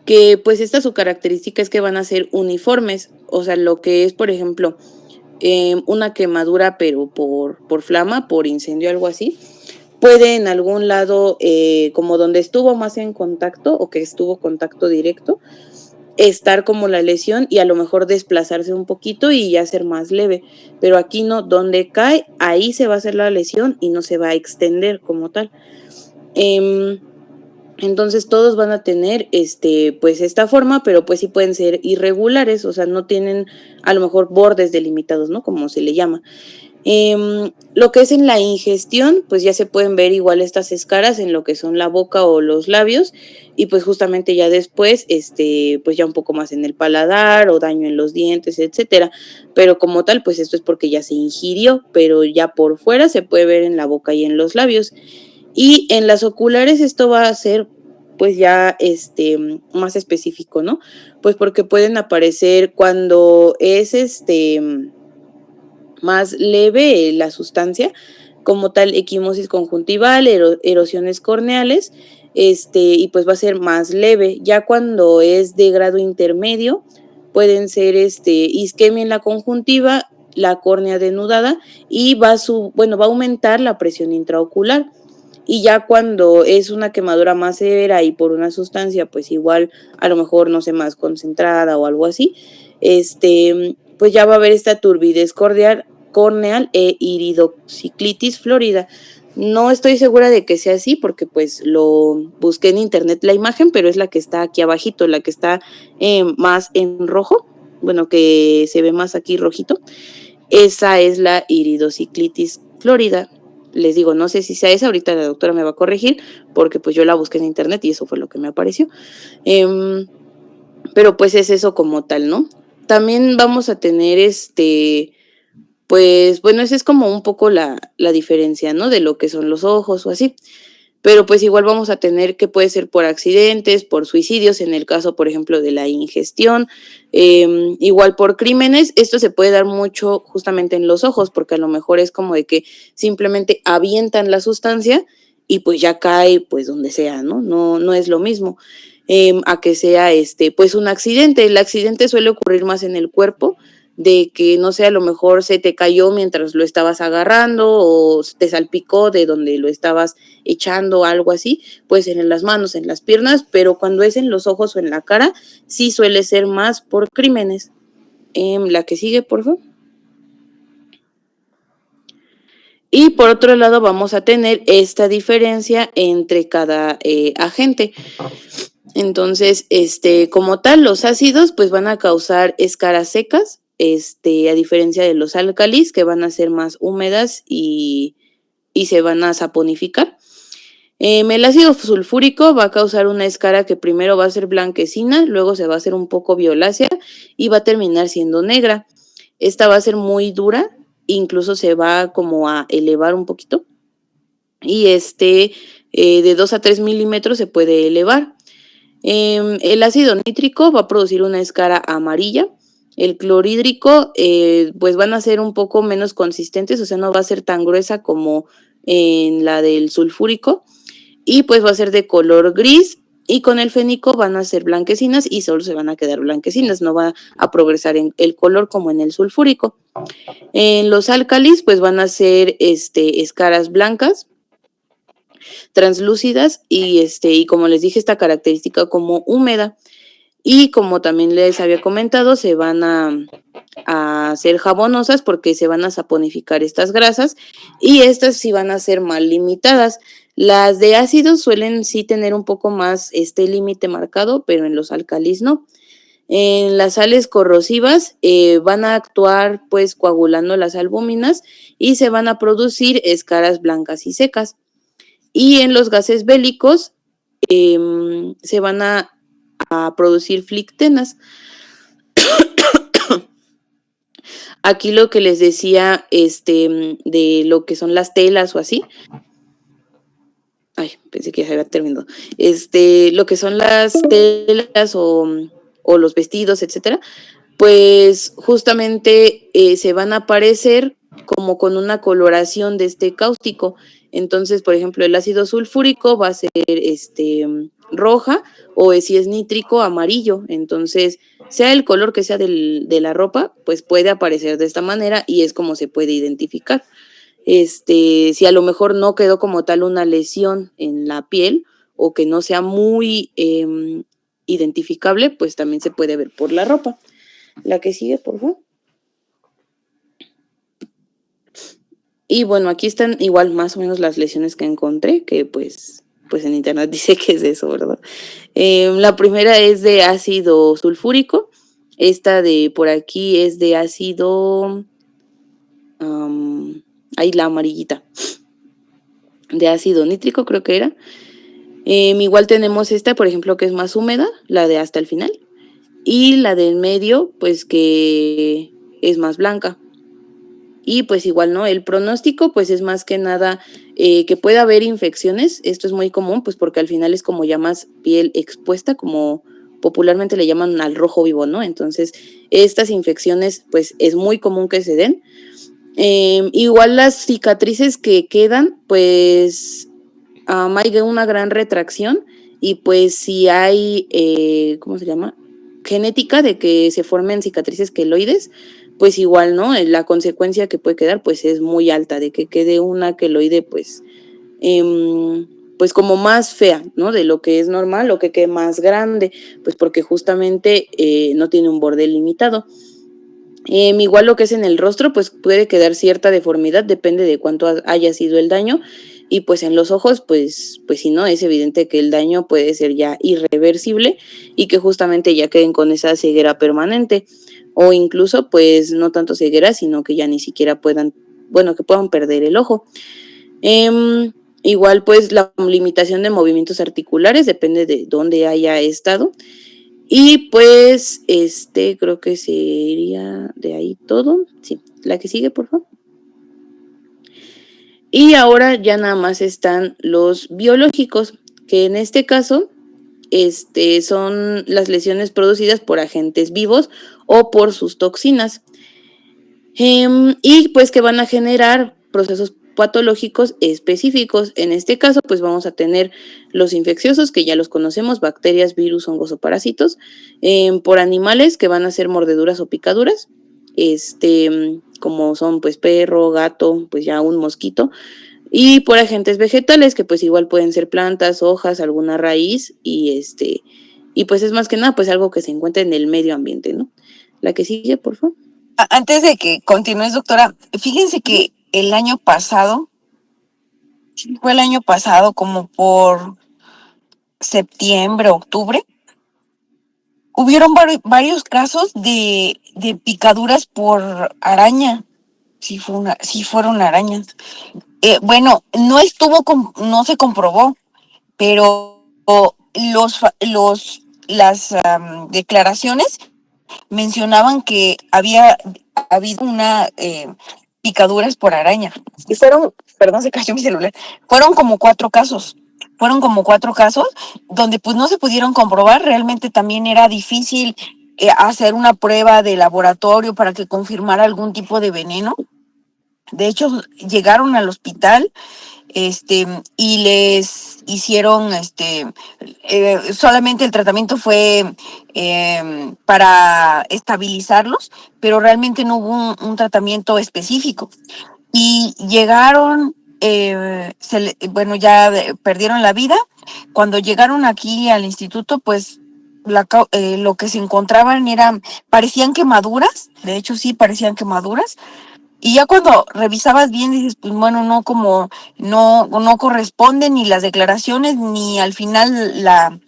que pues esta su característica es que van a ser uniformes, o sea, lo que es, por ejemplo, una quemadura, pero por flama, por incendio, algo así, puede en algún lado, como donde estuvo más en contacto o que estuvo contacto directo, estar como la lesión y a lo mejor desplazarse un poquito y ya ser más leve, pero aquí no, donde cae, ahí se va a hacer la lesión y no se va a extender como tal. Entonces todos van a tener pues esta forma, pero pues sí pueden ser irregulares, o sea, no tienen a lo mejor bordes delimitados, ¿no? Como se le llama. Lo que es en la ingestión, pues ya se pueden ver igual estas escaras en lo que son la boca o los labios, y pues justamente ya después, pues ya un poco más en el paladar o daño en los dientes, etcétera. Pero como tal, pues esto es porque ya se ingirió, pero ya por fuera se puede ver en la boca y en los labios. Y en las oculares esto va a ser pues ya más específico, ¿no? Pues porque pueden aparecer cuando es más leve la sustancia, como tal equimosis conjuntival, erosiones corneales, y pues va a ser más leve. Ya cuando es de grado intermedio, pueden ser isquemia en la conjuntiva, la córnea denudada y va a aumentar la presión intraocular. Y ya cuando es una quemadura más severa y por una sustancia, pues igual a lo mejor, no sé, más concentrada o algo así, pues ya va a haber esta turbidez corneal e iridociclitis florida. No estoy segura de que sea así porque pues lo busqué en internet la imagen, pero es la que está aquí abajito, la que está más en rojo, bueno, que se ve más aquí rojito. Esa es la iridociclitis florida. Les digo, no sé si sea esa, ahorita la doctora me va a corregir, porque pues yo la busqué en internet y eso fue lo que me apareció. Pero pues es eso como tal, ¿no? También vamos a tener pues bueno, esa es como un poco la diferencia, ¿no? De lo que son los ojos o así. Pero pues igual vamos a tener que puede ser por accidentes, por suicidios, en el caso, por ejemplo, de la ingestión, igual por crímenes. Esto se puede dar mucho justamente en los ojos, porque a lo mejor es como de que simplemente avientan la sustancia y pues ya cae pues donde sea, ¿no? No es lo mismo a que sea pues un accidente. El accidente suele ocurrir más en el cuerpo, de que, no sé, a lo mejor se te cayó mientras lo estabas agarrando o te salpicó de donde lo estabas echando, algo así, pues en las manos, en las piernas, pero cuando es en los ojos o en la cara, sí suele ser más por crímenes. La que sigue, por favor. Y por otro lado vamos a tener esta diferencia entre cada agente. Entonces, como tal, los ácidos pues van a causar escaras secas, a diferencia de los álcalis, que van a ser más húmedas y se van a saponificar. El ácido sulfúrico va a causar una escara que primero va a ser blanquecina, luego se va a hacer un poco violácea y va a terminar siendo negra. Esta va a ser muy dura, incluso se va como a elevar un poquito. Y de 2 a 3 milímetros se puede elevar. El ácido nítrico va a producir una escara amarilla. El clorhídrico, pues van a ser un poco menos consistentes, o sea, no va a ser tan gruesa como en la del sulfúrico. Y pues va a ser de color gris. Y con el fénico van a ser blanquecinas y solo se van a quedar blanquecinas, no va a progresar en el color como en el sulfúrico. En los álcalis, pues van a ser escaras blancas, translúcidas y como les dije, esta característica como húmeda. Y como también les había comentado, se van a hacer jabonosas porque se van a saponificar estas grasas y estas sí van a ser mal limitadas. Las de ácidos suelen sí tener un poco más este límite marcado, pero en los alcalis no. En las sales corrosivas van a actuar pues coagulando las albúminas y se van a producir escaras blancas y secas. Y en los gases bélicos se van a producir flictenas. Aquí lo que les decía de lo que son las telas o así. Ay, pensé que ya se había terminado. Lo que son las telas o los vestidos, etcétera, pues justamente se van a aparecer como con una coloración de este cáustico. Entonces, por ejemplo, el ácido sulfúrico va a ser roja o si es nítrico, amarillo. Entonces, sea el color que sea de la ropa, pues puede aparecer de esta manera y es como se puede identificar. Si a lo mejor no quedó como tal una lesión en la piel o que no sea muy identificable, pues también se puede ver por la ropa. La que sigue, por favor. Y bueno, aquí están igual más o menos las lesiones que encontré, que pues en internet dice que es eso, ¿verdad? La primera es de ácido sulfúrico. Esta de por aquí es de ácido... ahí la amarillita. De ácido nítrico creo que era. Igual tenemos esta, por ejemplo, que es más húmeda, la de hasta el final. Y la del medio, pues que es más blanca. Y pues igual, ¿no? El pronóstico, pues es más que nada que pueda haber infecciones. Esto es muy común, pues porque al final es como ya más piel expuesta, como popularmente le llaman al rojo vivo, ¿no? Entonces, estas infecciones, pues es muy común que se den. Igual las cicatrices que quedan, pues hay una gran retracción y pues si hay, ¿cómo se llama? Genética de que se formen cicatrices queloides, pues igual, ¿no? La consecuencia que puede quedar, pues es muy alta, de que quede una queloide, pues como más fea, ¿no? De lo que es normal o que quede más grande, pues porque justamente no tiene un borde limitado. Igual lo que es en el rostro, pues puede quedar cierta deformidad, depende de cuánto haya sido el daño. Y pues en los ojos, pues si no, es evidente que el daño puede ser ya irreversible y que justamente ya queden con esa ceguera permanente. O incluso, pues no tanto ceguera, sino que ya ni siquiera que puedan perder el ojo. Igual, pues la limitación de movimientos articulares depende de dónde haya estado. Y pues, creo que sería de ahí todo. Sí, la que sigue, por favor. Y ahora ya nada más están los biológicos, que en este caso, son las lesiones producidas por agentes vivos o por sus toxinas. Y pues que van a generar procesos patológicos específicos. En este caso, pues vamos a tener los infecciosos, que ya los conocemos, bacterias, virus, hongos o parásitos, por animales, que van a ser mordeduras o picaduras, como son pues perro, gato, pues ya un mosquito, y por agentes vegetales, que pues igual pueden ser plantas, hojas, alguna raíz, y pues es más que nada pues algo que se encuentra en el medio ambiente, ¿no? La que sigue, por favor. Antes de que continúes, doctora, fíjense que el año pasado, como por septiembre, octubre, hubieron varios casos de picaduras por araña. Sí fueron arañas. Bueno, no se comprobó, pero las declaraciones mencionaban que había habido picaduras por araña. Y perdón, se cayó mi celular. Fueron como 4 casos. Donde pues no se pudieron comprobar. Realmente también era difícil hacer una prueba de laboratorio para que confirmara algún tipo de veneno. De hecho, llegaron al hospital y les hicieron solamente el tratamiento fue para estabilizarlos, pero realmente no hubo un tratamiento específico. Y llegaron, perdieron la vida. Cuando llegaron aquí al instituto, pues lo que se encontraban parecían quemaduras. De hecho, sí, parecían quemaduras. Y ya cuando revisabas bien dices, pues bueno, no corresponden ni las declaraciones ni al final la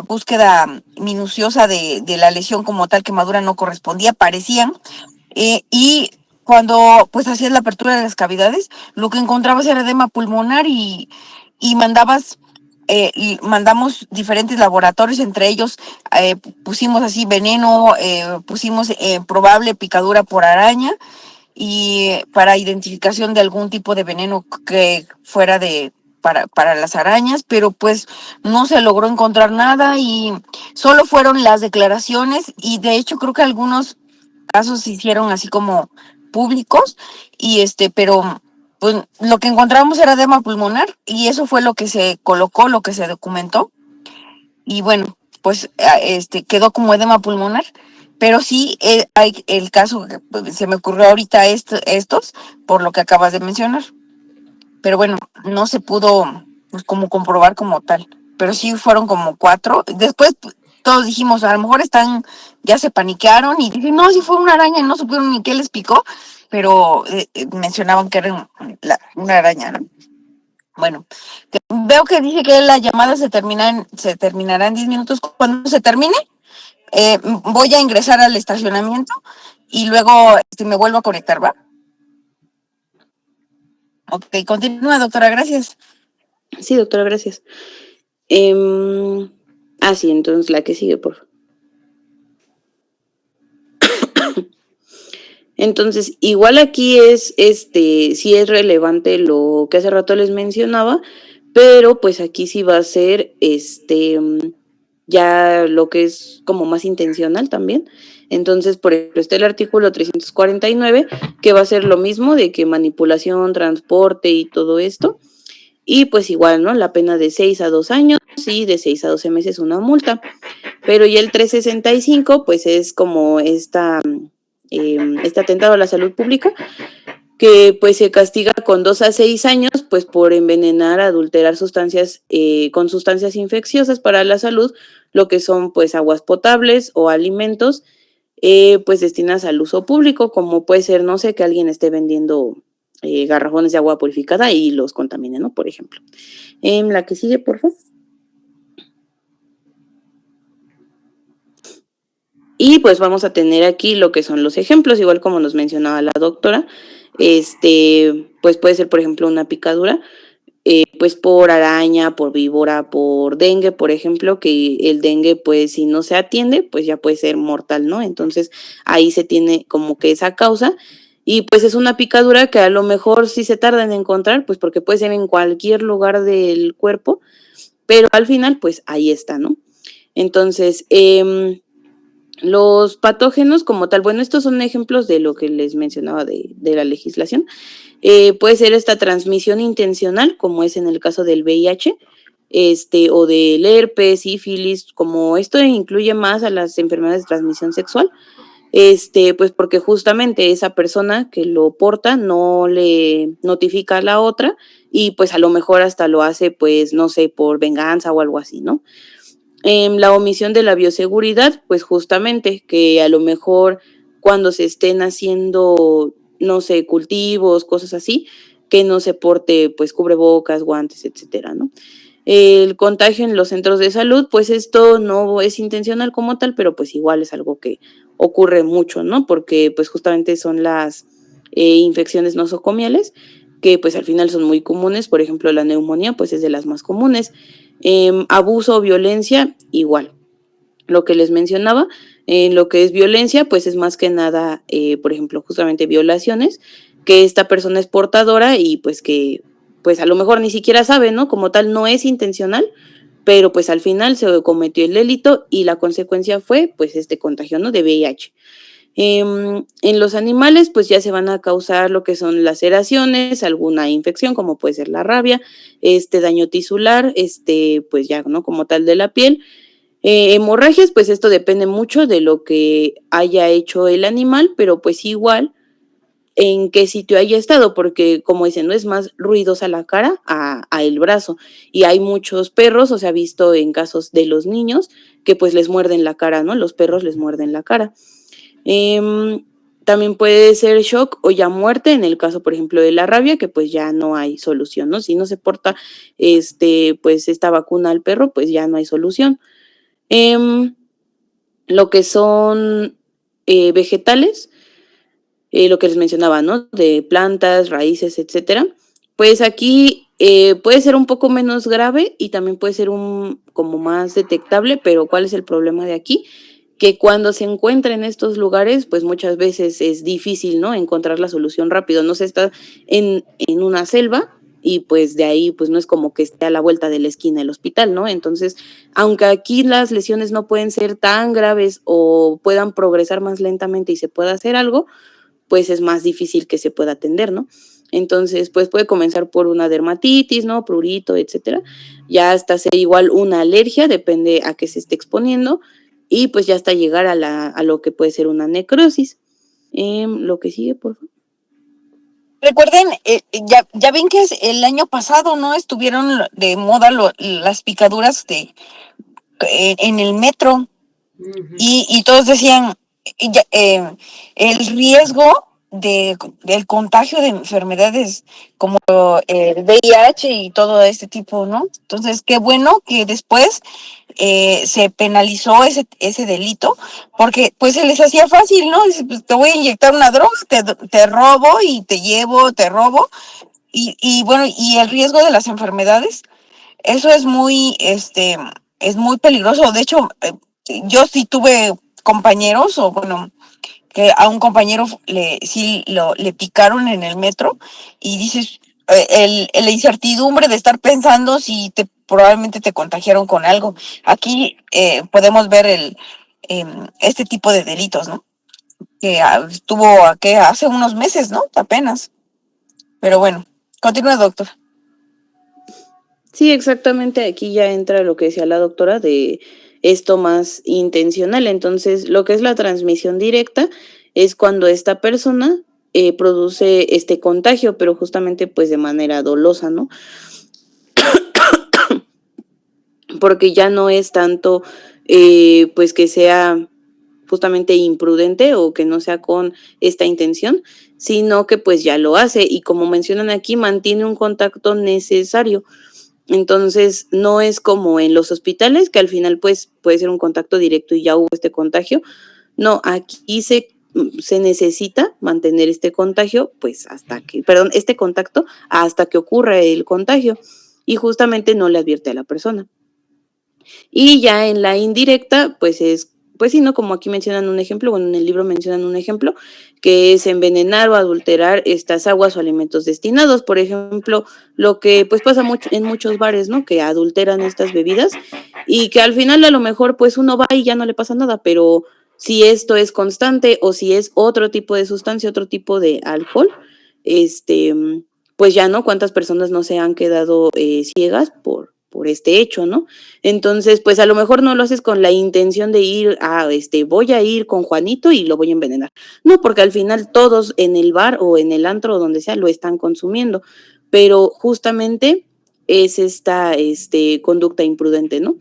búsqueda minuciosa de la lesión como tal, quemadura, no correspondía, parecían. Y cuando pues hacías la apertura de las cavidades, lo que encontrabas era edema pulmonar y mandamos diferentes laboratorios, entre ellos pusimos así veneno, pusimos probable picadura por araña y para identificación de algún tipo de veneno que fuera para las arañas, pero pues no se logró encontrar nada y solo fueron las declaraciones y de hecho creo que algunos casos se hicieron así como públicos pero pues lo que encontramos era edema pulmonar y eso fue lo que se colocó, lo que se documentó. y bueno, pues quedó como edema pulmonar. Pero sí hay el caso que pues, se me ocurrió ahorita estos, por lo que acabas de mencionar. Pero bueno, no se pudo pues, como comprobar como tal. Pero sí fueron como 4. Después todos dijimos, a lo mejor ya se paniquearon y dicen, no, si fue una araña y no supieron ni qué les picó, pero mencionaban que era una araña, ¿no? Bueno, veo que dice que las llamadas se terminarán en 10 minutos. Cuando se termine, voy a ingresar al estacionamiento y luego me vuelvo a conectar, ¿va? Ok, continúa, doctora, gracias. Sí, doctora, gracias. Sí, entonces la que sigue, por favor. Entonces, igual aquí sí es relevante lo que hace rato les mencionaba, pero pues aquí sí va a ser ya lo que es como más intencional también. Entonces, por ejemplo, está el artículo 349, que va a ser lo mismo de que manipulación, transporte y todo esto. Y pues igual, ¿no? La pena de 6 a 2 años y de 6 a 12 meses una multa. Pero ya el 365, pues es como este atentado a la salud pública, que pues se castiga con 2 a 6 años, pues por envenenar, adulterar sustancias con sustancias infecciosas para la salud, lo que son pues aguas potables o alimentos, pues destinadas al uso público, como puede ser, no sé, que alguien esté vendiendo garrafones de agua purificada y los contamine, ¿no? Por ejemplo. La que sigue, por favor. Y pues vamos a tener aquí lo que son los ejemplos, igual como nos mencionaba la doctora. Pues puede ser, por ejemplo, una picadura, pues por araña, por víbora, por dengue, por ejemplo, que el dengue, pues si no se atiende, pues ya puede ser mortal, ¿no? Entonces ahí se tiene como que esa causa. Y pues es una picadura que a lo mejor sí se tarda en encontrar, pues porque puede ser en cualquier lugar del cuerpo, pero al final, pues ahí está, ¿no? Entonces, los patógenos como tal, bueno, estos son ejemplos de lo que les mencionaba de la legislación. Puede ser esta transmisión intencional, como es en el caso del VIH, o del herpes, sífilis, como esto incluye más a las enfermedades de transmisión sexual, pues porque justamente esa persona que lo porta no le notifica a la otra y pues a lo mejor hasta lo hace, pues, no sé, por venganza o algo así, ¿no? La omisión de la bioseguridad, pues justamente que a lo mejor cuando se estén haciendo, no sé, cultivos, cosas así, que no se porte pues cubrebocas, guantes, etcétera, ¿no? El contagio en los centros de salud, pues esto no es intencional como tal, pero pues igual es algo que ocurre mucho, ¿no? Porque pues justamente son las infecciones nosocomiales, que pues al final son muy comunes, por ejemplo la neumonía pues es de las más comunes. Abuso o violencia, igual. Lo que les mencionaba, en lo que es violencia, pues es más que nada, por ejemplo, justamente violaciones, que esta persona es portadora y pues que, pues a lo mejor ni siquiera sabe, ¿no? Como tal, no es intencional, pero pues al final se cometió el delito y la consecuencia fue, pues, este contagio, ¿no? De VIH. En los animales, pues ya se van a causar lo que son laceraciones, alguna infección, como puede ser la rabia, daño tisular, pues ya, ¿no? Como tal de la piel. Hemorragias, pues esto depende mucho de lo que haya hecho el animal, pero pues igual en qué sitio haya estado, porque como dicen, no es más ruidosa la cara a el brazo. Y hay muchos perros, o se ha visto en casos de los niños, que pues les muerden la cara, ¿no? Los perros les muerden la cara. También puede ser shock o ya muerte en el caso, por ejemplo, de la rabia, que pues ya no hay solución, ¿no? Si no se porta pues esta vacuna al perro, pues ya no hay solución. Lo que son vegetales, lo que les mencionaba, ¿no? De plantas, raíces, etcétera. Pues aquí puede ser un poco menos grave y también puede ser como más detectable, pero ¿cuál es el problema de aquí? Que cuando se encuentra en estos lugares, pues muchas veces es difícil, ¿no? Encontrar la solución rápido. No se está en una selva y pues de ahí pues no es como que esté a la vuelta de la esquina el hospital, ¿no? Entonces, aunque aquí las lesiones no pueden ser tan graves o puedan progresar más lentamente y se pueda hacer algo, pues es más difícil que se pueda atender, ¿no? Entonces, pues puede comenzar por una dermatitis, ¿no? Prurito, etcétera. Ya hasta ser igual una alergia, depende a qué se esté exponiendo. Y pues ya hasta llegar a lo que puede ser una necrosis. Lo que sigue, por favor. Recuerden, ya ven que el año pasado, ¿no? Estuvieron de moda las picaduras en el metro y todos decían el riesgo del contagio de enfermedades como el VIH y todo este tipo, ¿no? Entonces, qué bueno que después se penalizó ese delito, porque pues se les hacía fácil, ¿no? Dice, pues, te voy a inyectar una droga, te robo y te llevo, te robo, y bueno, y el riesgo de las enfermedades, eso es muy peligroso. De hecho, yo sí tuve compañeros, o bueno, que a un compañero le picaron en el metro y dices, la incertidumbre de estar pensando si probablemente te contagiaron con algo. Aquí podemos ver este tipo de delitos, ¿no? Que estuvo hace unos meses, ¿no? Apenas. Pero bueno, continúa, doctor. Sí, exactamente. Aquí ya entra lo que decía la doctora de esto más intencional. Entonces, lo que es la transmisión directa es cuando esta persona produce este contagio, pero justamente pues de manera dolosa, ¿no? Porque ya no es tanto pues que sea justamente imprudente o que no sea con esta intención, sino que pues ya lo hace y como mencionan aquí, mantiene un contacto necesario. Entonces, no es como en los hospitales, que al final pues puede ser un contacto directo y ya hubo este contagio. No, aquí se necesita mantener este contagio, pues este contacto hasta que ocurra el contagio y justamente no le advierte a la persona. Y ya en la indirecta, pues sí, ¿no? Como aquí mencionan un ejemplo, bueno, en el libro mencionan un ejemplo, que es envenenar o adulterar estas aguas o alimentos destinados. Por ejemplo, lo que pues pasa mucho en muchos bares, ¿no? Que adulteran estas bebidas y que al final a lo mejor pues uno va y ya no le pasa nada, pero si esto es constante o si es otro tipo de sustancia, otro tipo de alcohol, pues ya, ¿no? ¿Cuántas personas no se han quedado ciegas por este hecho, ¿no? Entonces, pues a lo mejor no lo haces con la intención de voy a ir con Juanito y lo voy a envenenar. No, porque al final todos en el bar o en el antro o donde sea lo están consumiendo, pero justamente es esta conducta imprudente, ¿no?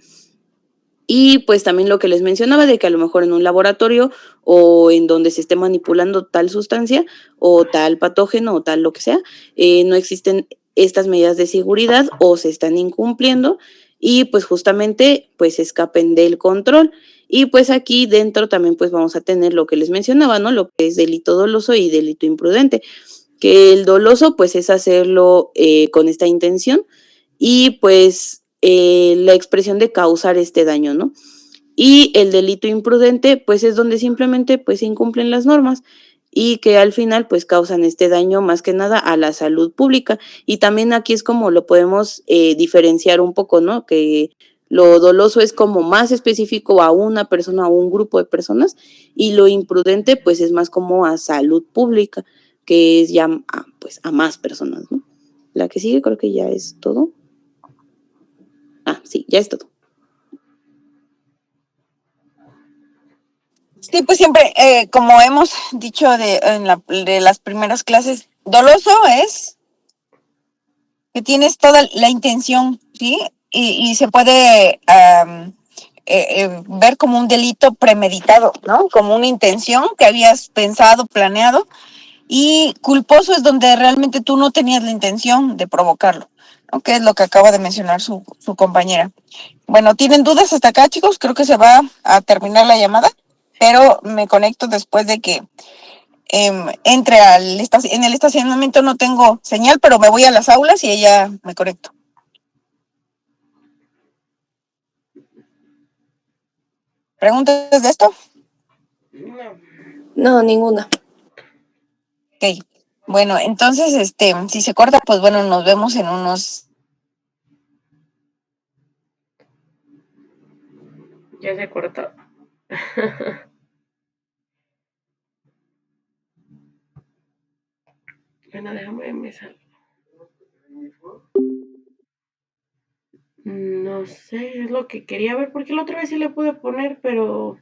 Y pues también lo que les mencionaba de que a lo mejor en un laboratorio o en donde se esté manipulando tal sustancia o tal patógeno o tal lo que sea, no existen estas medidas de seguridad o se están incumpliendo y pues justamente pues escapen del control. Y pues aquí dentro también pues vamos a tener lo que les mencionaba, ¿no? Lo que es delito doloso y delito imprudente, que el doloso pues es hacerlo con esta intención y pues la expresión de causar este daño, ¿no? Y el delito imprudente, pues es donde simplemente pues se incumplen las normas y que al final pues causan este daño más que nada a la salud pública. Y también aquí es como lo podemos diferenciar un poco, ¿no? Que lo doloso es como más específico a una persona o un grupo de personas y lo imprudente pues es más como a salud pública, que es ya pues a más personas, ¿no? La que sigue creo que ya es todo. Sí, ya es todo. Sí, pues siempre, como hemos dicho de las primeras clases, doloso es que tienes toda la intención, ¿sí? Y se puede ver como un delito premeditado, ¿no? Como una intención que habías pensado, planeado, y culposo es donde realmente tú no tenías la intención de provocarlo, ¿no? Que es lo que acaba de mencionar su compañera. Bueno, ¿tienen dudas hasta acá, chicos? Creo que se va a terminar la llamada, pero me conecto después de que entre en el estacionamiento. No tengo señal, pero me voy a las aulas y ella me conecto. ¿Preguntas de esto? No, ninguna. Ok. Bueno, entonces, si se corta, pues bueno, nos vemos en unos... Ya se cortó. Pena, déjame, me sal. No sé, es lo que quería ver, porque la otra vez sí le pude poner, pero...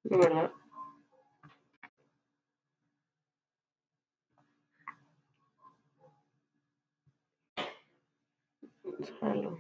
No, ¿verdad? Jalo.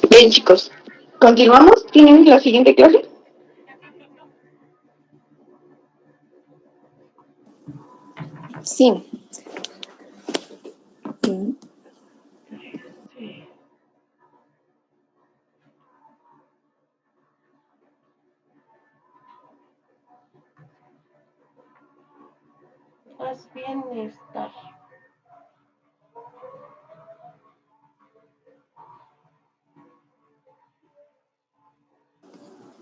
Bien, chicos, continuamos. ¿Tienen la siguiente clase? Sí. Sí. Haz bienestar.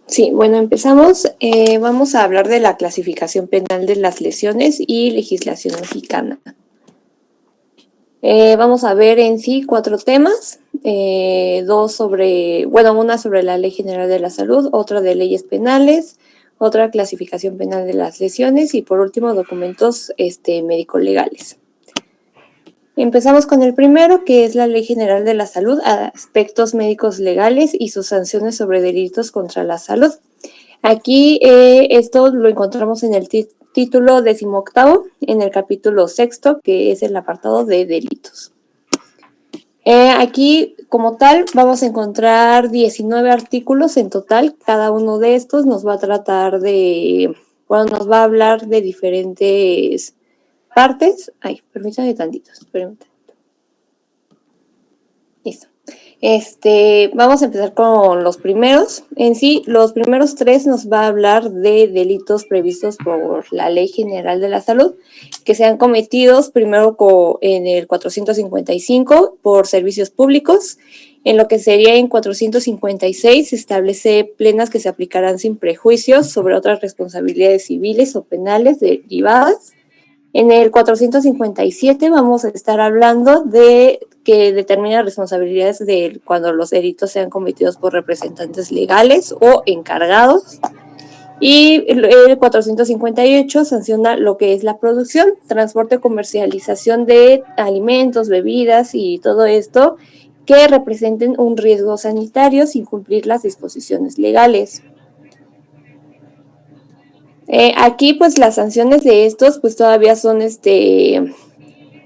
Sí, bueno, empezamos. Vamos a hablar de la clasificación penal de las lesiones y legislación mexicana. Vamos a ver en sí 4 temas, una sobre la Ley General de la Salud, otra de leyes penales, otra clasificación penal de las lesiones y por último documentos médico-legales. Empezamos con el primero, que es la Ley General de la Salud, aspectos médicos legales y sus sanciones sobre delitos contra la salud. Aquí esto lo encontramos en el título 18, en el capítulo 6, que es el apartado de delitos. Aquí, como tal, vamos a encontrar 19 artículos en total. Cada uno de estos nos va a tratar nos va a hablar de diferentes partes. Ay, permítanme tantitos, permítanme. Listo. Vamos a empezar con los primeros. En sí, los primeros 3 nos va a hablar de delitos previstos por la Ley General de la Salud, que sean cometidos primero en el 455 por servicios públicos. En lo que sería en 456 se establece penas que se aplicarán sin prejuicios sobre otras responsabilidades civiles o penales derivadas. En el 457 vamos a estar hablando de que determina responsabilidades de cuando los delitos sean cometidos por representantes legales o encargados. Y el 458 sanciona lo que es la producción, transporte, comercialización de alimentos, bebidas y todo esto que representen un riesgo sanitario sin cumplir las disposiciones legales. Aquí pues las sanciones de estos pues todavía son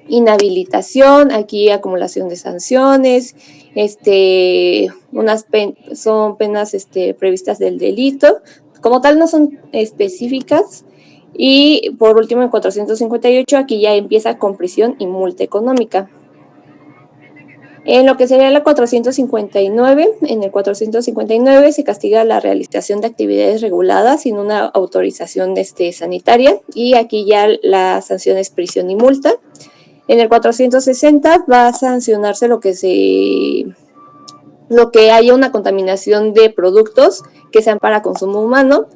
inhabilitación, aquí acumulación de sanciones, son penas previstas del delito, como tal no son específicas. Y por último en 458 aquí ya empieza con prisión y multa económica. En lo que sería la 459, en el 459 se castiga la realización de actividades reguladas sin una autorización sanitaria y aquí ya la sanción es prisión y multa. En el 460 va a sancionarse lo que haya una contaminación de productos que sean para consumo humano,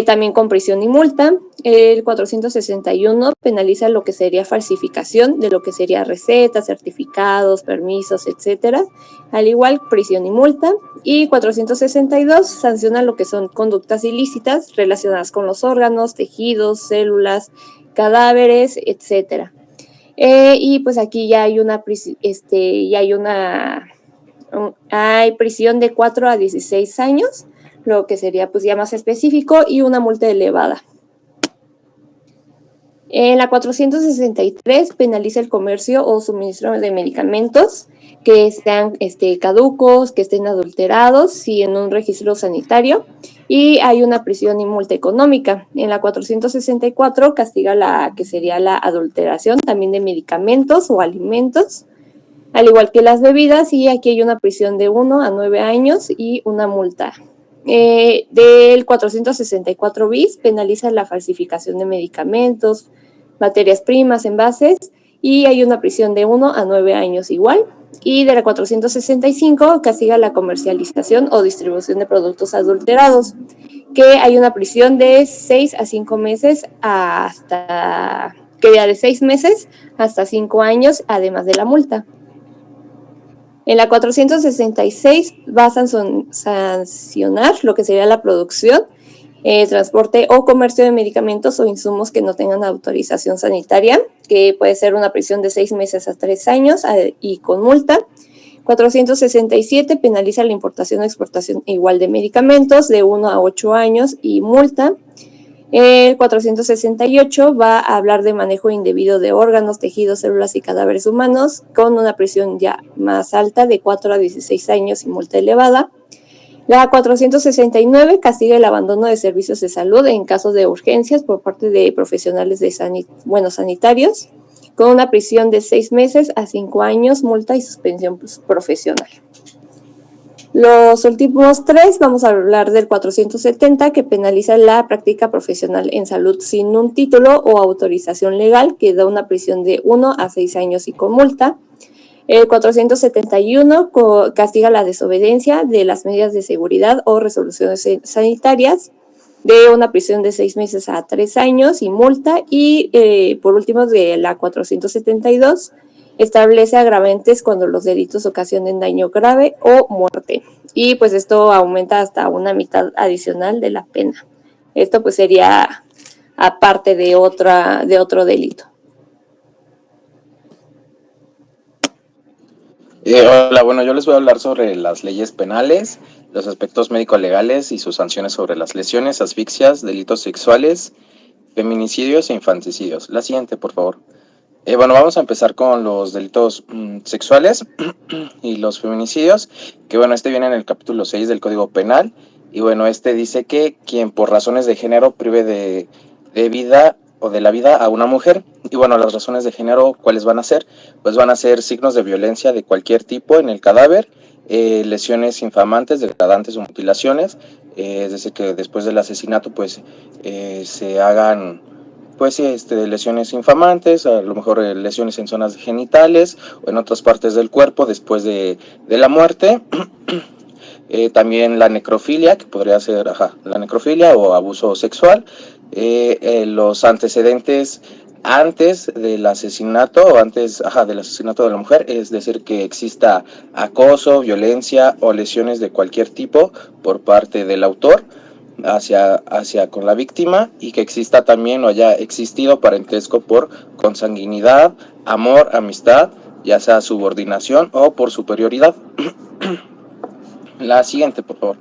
también con prisión y multa. El 461 penaliza lo que sería falsificación de lo que sería recetas, certificados, permisos, etcétera. Al igual, prisión y multa. Y 462 sanciona lo que son conductas ilícitas relacionadas con los órganos, tejidos, células, cadáveres, etcétera. Y pues aquí ya hay hay prisión de 4 a 16 años lo que sería pues ya más específico, y una multa elevada. En la 463 penaliza el comercio o suministro de medicamentos que sean caducos, que estén adulterados y en un registro sanitario, y hay una prisión y multa económica. En la 464 castiga la que sería la adulteración también de medicamentos o alimentos, al igual que las bebidas, y aquí hay una prisión de 1 a 9 años y una multa. Del 464 bis penaliza la falsificación de medicamentos, materias primas, envases, y hay una prisión de 1 a 9 años igual. Y de la 465 castiga la comercialización o distribución de productos adulterados, que hay una prisión de 6 a 5 meses hasta, que va de 6 meses hasta 5 años, además de la multa. En la 466 va a sancionar lo que sería la producción, transporte o comercio de medicamentos o insumos que no tengan autorización sanitaria, que puede ser una prisión de 6 meses a 3 años y con multa. 467 penaliza la importación o exportación igual de medicamentos de 1 a 8 años y multa. 468 va a hablar de manejo indebido de órganos, tejidos, células y cadáveres humanos, con una prisión ya más alta de 4 a 16 años y multa elevada. La 469 castiga el abandono de servicios de salud en caso de urgencias por parte de profesionales de sanitarios, con una prisión de 6 meses a 5 años, multa y suspensión profesional. Los últimos 3, vamos a hablar del 470, que penaliza la práctica profesional en salud sin un título o autorización legal, que da una prisión de 1 a 6 años y con multa. El 471 castiga la desobediencia de las medidas de seguridad o resoluciones sanitarias, de una prisión de 6 meses a 3 años y multa. Y por último, de la 472, establece agravantes cuando los delitos ocasionen daño grave o muerte. Y pues esto aumenta hasta una mitad adicional de la pena. Esto pues sería aparte de otro delito. Hola, bueno, yo les voy a hablar sobre las leyes penales, los aspectos médico-legales y sus sanciones sobre las lesiones, asfixias, delitos sexuales, feminicidios e infanticidios. La siguiente, por favor. Bueno, vamos a empezar con los delitos sexuales y los feminicidios, que bueno, viene en el capítulo 6 del Código Penal, y bueno, dice que quien por razones de género prive de vida o de la vida a una mujer, y bueno, las razones de género, ¿cuáles van a ser? Pues van a ser signos de violencia de cualquier tipo en el cadáver, lesiones infamantes, degradantes o mutilaciones, es decir, que después del asesinato pues se hagan pues sí, lesiones infamantes, a lo mejor lesiones en zonas genitales o en otras partes del cuerpo después de la muerte. También la necrofilia, que podría ser la necrofilia o abuso sexual. Los antecedentes antes del asesinato o antes del asesinato de la mujer, es decir, que exista acoso, violencia o lesiones de cualquier tipo por parte del autor hacia con la víctima, y que exista también o haya existido parentesco por consanguinidad, amor, amistad, ya sea subordinación o por superioridad. La siguiente, por favor.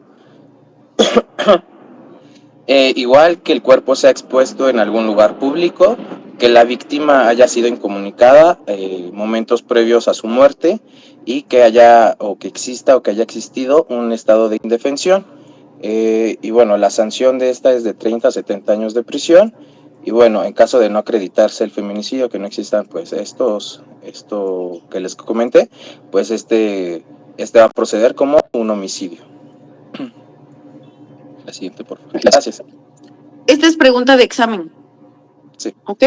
Igual que el cuerpo sea expuesto en algún lugar público, que la víctima haya sido incomunicada momentos previos a su muerte, y que haya o que exista o que haya existido un estado de indefensión. Y bueno, la sanción de esta es de 30 a 70 años de prisión. Y bueno, en caso de no acreditarse el feminicidio, que no existan pues esto que les comenté, pues va a proceder como un homicidio. La siguiente, por favor. Gracias. Esta es pregunta de examen. Sí. ¿Ok?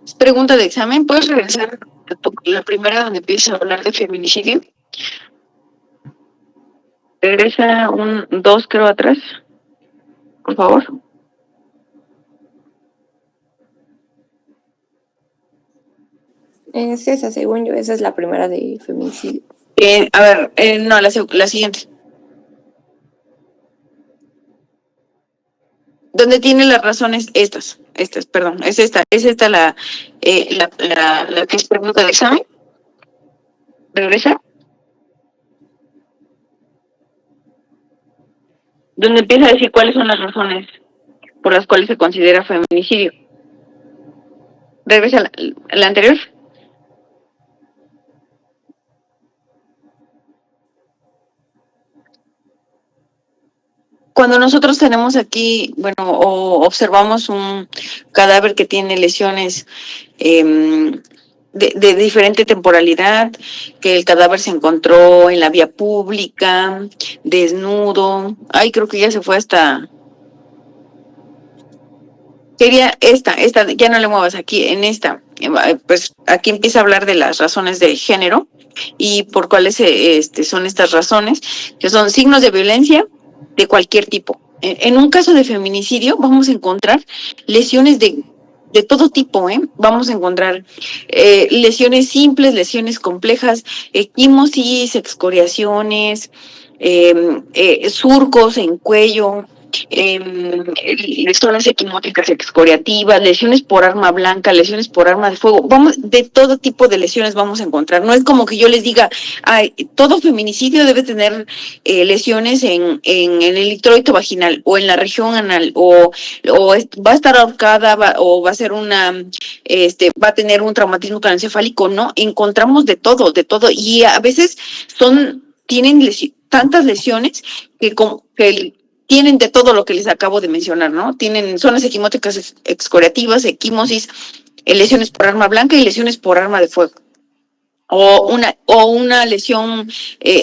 Es pregunta de examen. ¿Puedes regresar a la primera donde empiezas a hablar de feminicidio? Regresa 2, creo, atrás. Por favor. Es esa, según yo, esa es la primera de feminicidio. A ver, no, la siguiente. ¿Dónde tiene las razones? Estas, perdón, es esta la que es pregunta de examen. ¿Regresa? donde empieza a decir cuáles son las razones por las cuales se considera feminicidio. Regresa a la anterior. Cuando nosotros tenemos aquí, bueno, o observamos un cadáver que tiene lesiones de diferente temporalidad, que el cadáver se encontró en la vía pública, desnudo. Ay, creo que ya se fue hasta... Quería esta, ya no le muevas aquí, en esta. Pues aquí empieza a hablar de las razones de género y por cuáles son estas razones, que son signos de violencia de cualquier tipo. En un caso de feminicidio vamos a encontrar lesiones de todo tipo, Vamos a encontrar lesiones simples, lesiones complejas, equimosis, excoriaciones, surcos en cuello, lesiones equimóticas excoriativas, lesiones por arma blanca, lesiones por arma de fuego. Vamos, de todo tipo de lesiones vamos a encontrar. No es como que yo les diga, ay, todo feminicidio debe tener lesiones en el introito vaginal o en la región anal o va a estar ahorcada o va a ser va a tener un traumatismo craneoencefálico. No, encontramos de todo y a veces tienen tantas lesiones que tienen de todo lo que les acabo de mencionar, ¿no? Tienen zonas equimóticas excoriativas, equimosis, lesiones por arma blanca y lesiones por arma de fuego. O una lesión,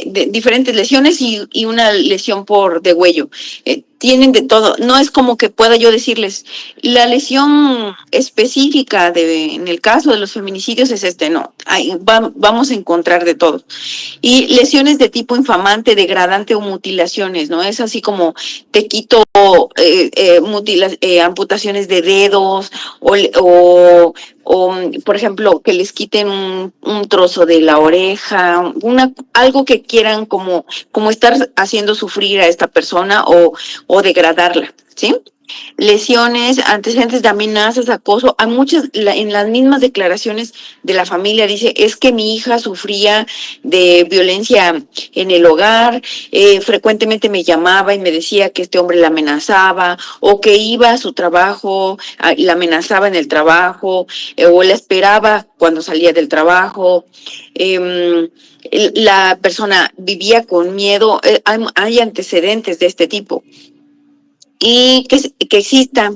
diferentes lesiones y una lesión por degüello. Tienen de todo. No es como que pueda yo decirles, la lesión específica en el caso de los feminicidios es no. Vamos a encontrar de todo. Y lesiones de tipo infamante, degradante o mutilaciones, ¿no? Es así como te quito amputaciones de dedos o por ejemplo, que les quiten un trozo de la oreja, algo que quieran como estar haciendo sufrir a esta persona o degradarla, ¿sí? Lesiones, antecedentes de amenazas, acoso. Hay muchas, en las mismas declaraciones de la familia dice, es que mi hija sufría de violencia en el hogar, frecuentemente me llamaba y me decía que este hombre la amenazaba, o que iba a su trabajo, la amenazaba en el trabajo, o la esperaba cuando salía del trabajo. La persona vivía con miedo. Hay antecedentes de este tipo. Y que exista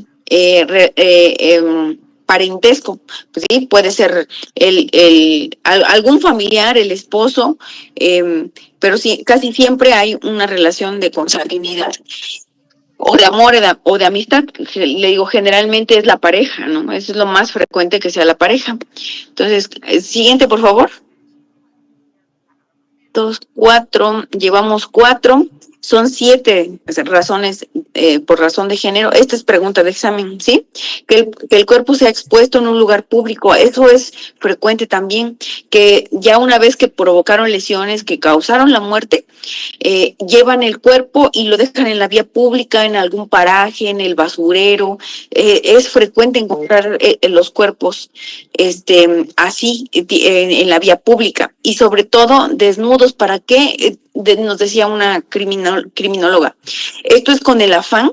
parentesco, pues sí, puede ser algún familiar, el esposo, pero sí, casi siempre hay una relación de consanguinidad o de amor o de amistad. Le digo, generalmente es la pareja, ¿no? Eso es lo más frecuente, que sea la pareja. Entonces, siguiente, por favor. 2, 4, llevamos 4, son 7 razones por razón de género. Esta es pregunta de examen, ¿sí? Que el cuerpo sea expuesto en un lugar público, eso es frecuente también, que ya una vez que provocaron lesiones que causaron la muerte, llevan el cuerpo y lo dejan en la vía pública, en algún paraje, en el basurero. Es frecuente encontrar los cuerpos así en la vía pública y sobre todo desnudos. ¿Para qué? Nos decía una criminóloga, esto es con el afán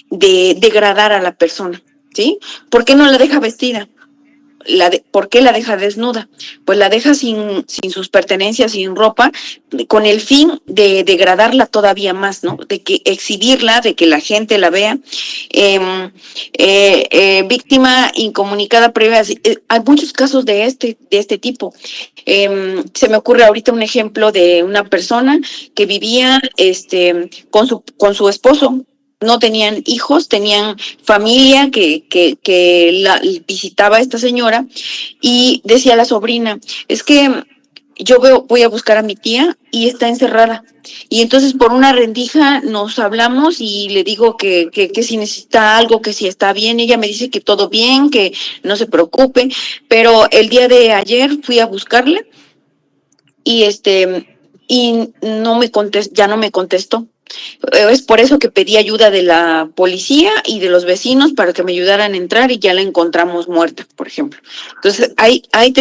de degradar a la persona, ¿sí? ¿Por qué no la deja vestida? ¿Por qué la deja desnuda? Pues la deja sin sus pertenencias, sin ropa, con el fin de degradarla todavía más, ¿no? De que exhibirla, de que la gente la vea. Víctima incomunicada previa. Hay muchos casos de este tipo. Se me ocurre ahorita un ejemplo de una persona que vivía con su esposo. No tenían hijos, tenían familia que la visitaba a esta señora, y decía la sobrina, es que voy a buscar a mi tía y está encerrada. Y entonces por una rendija nos hablamos y le digo que si necesita algo, que si está bien. Ella me dice que todo bien, que no se preocupe, pero el día de ayer fui a buscarle y no me contestó, ya no me contestó. Es por eso que pedí ayuda de la policía y de los vecinos para que me ayudaran a entrar y ya la encontramos muerta, por ejemplo. Entonces, hay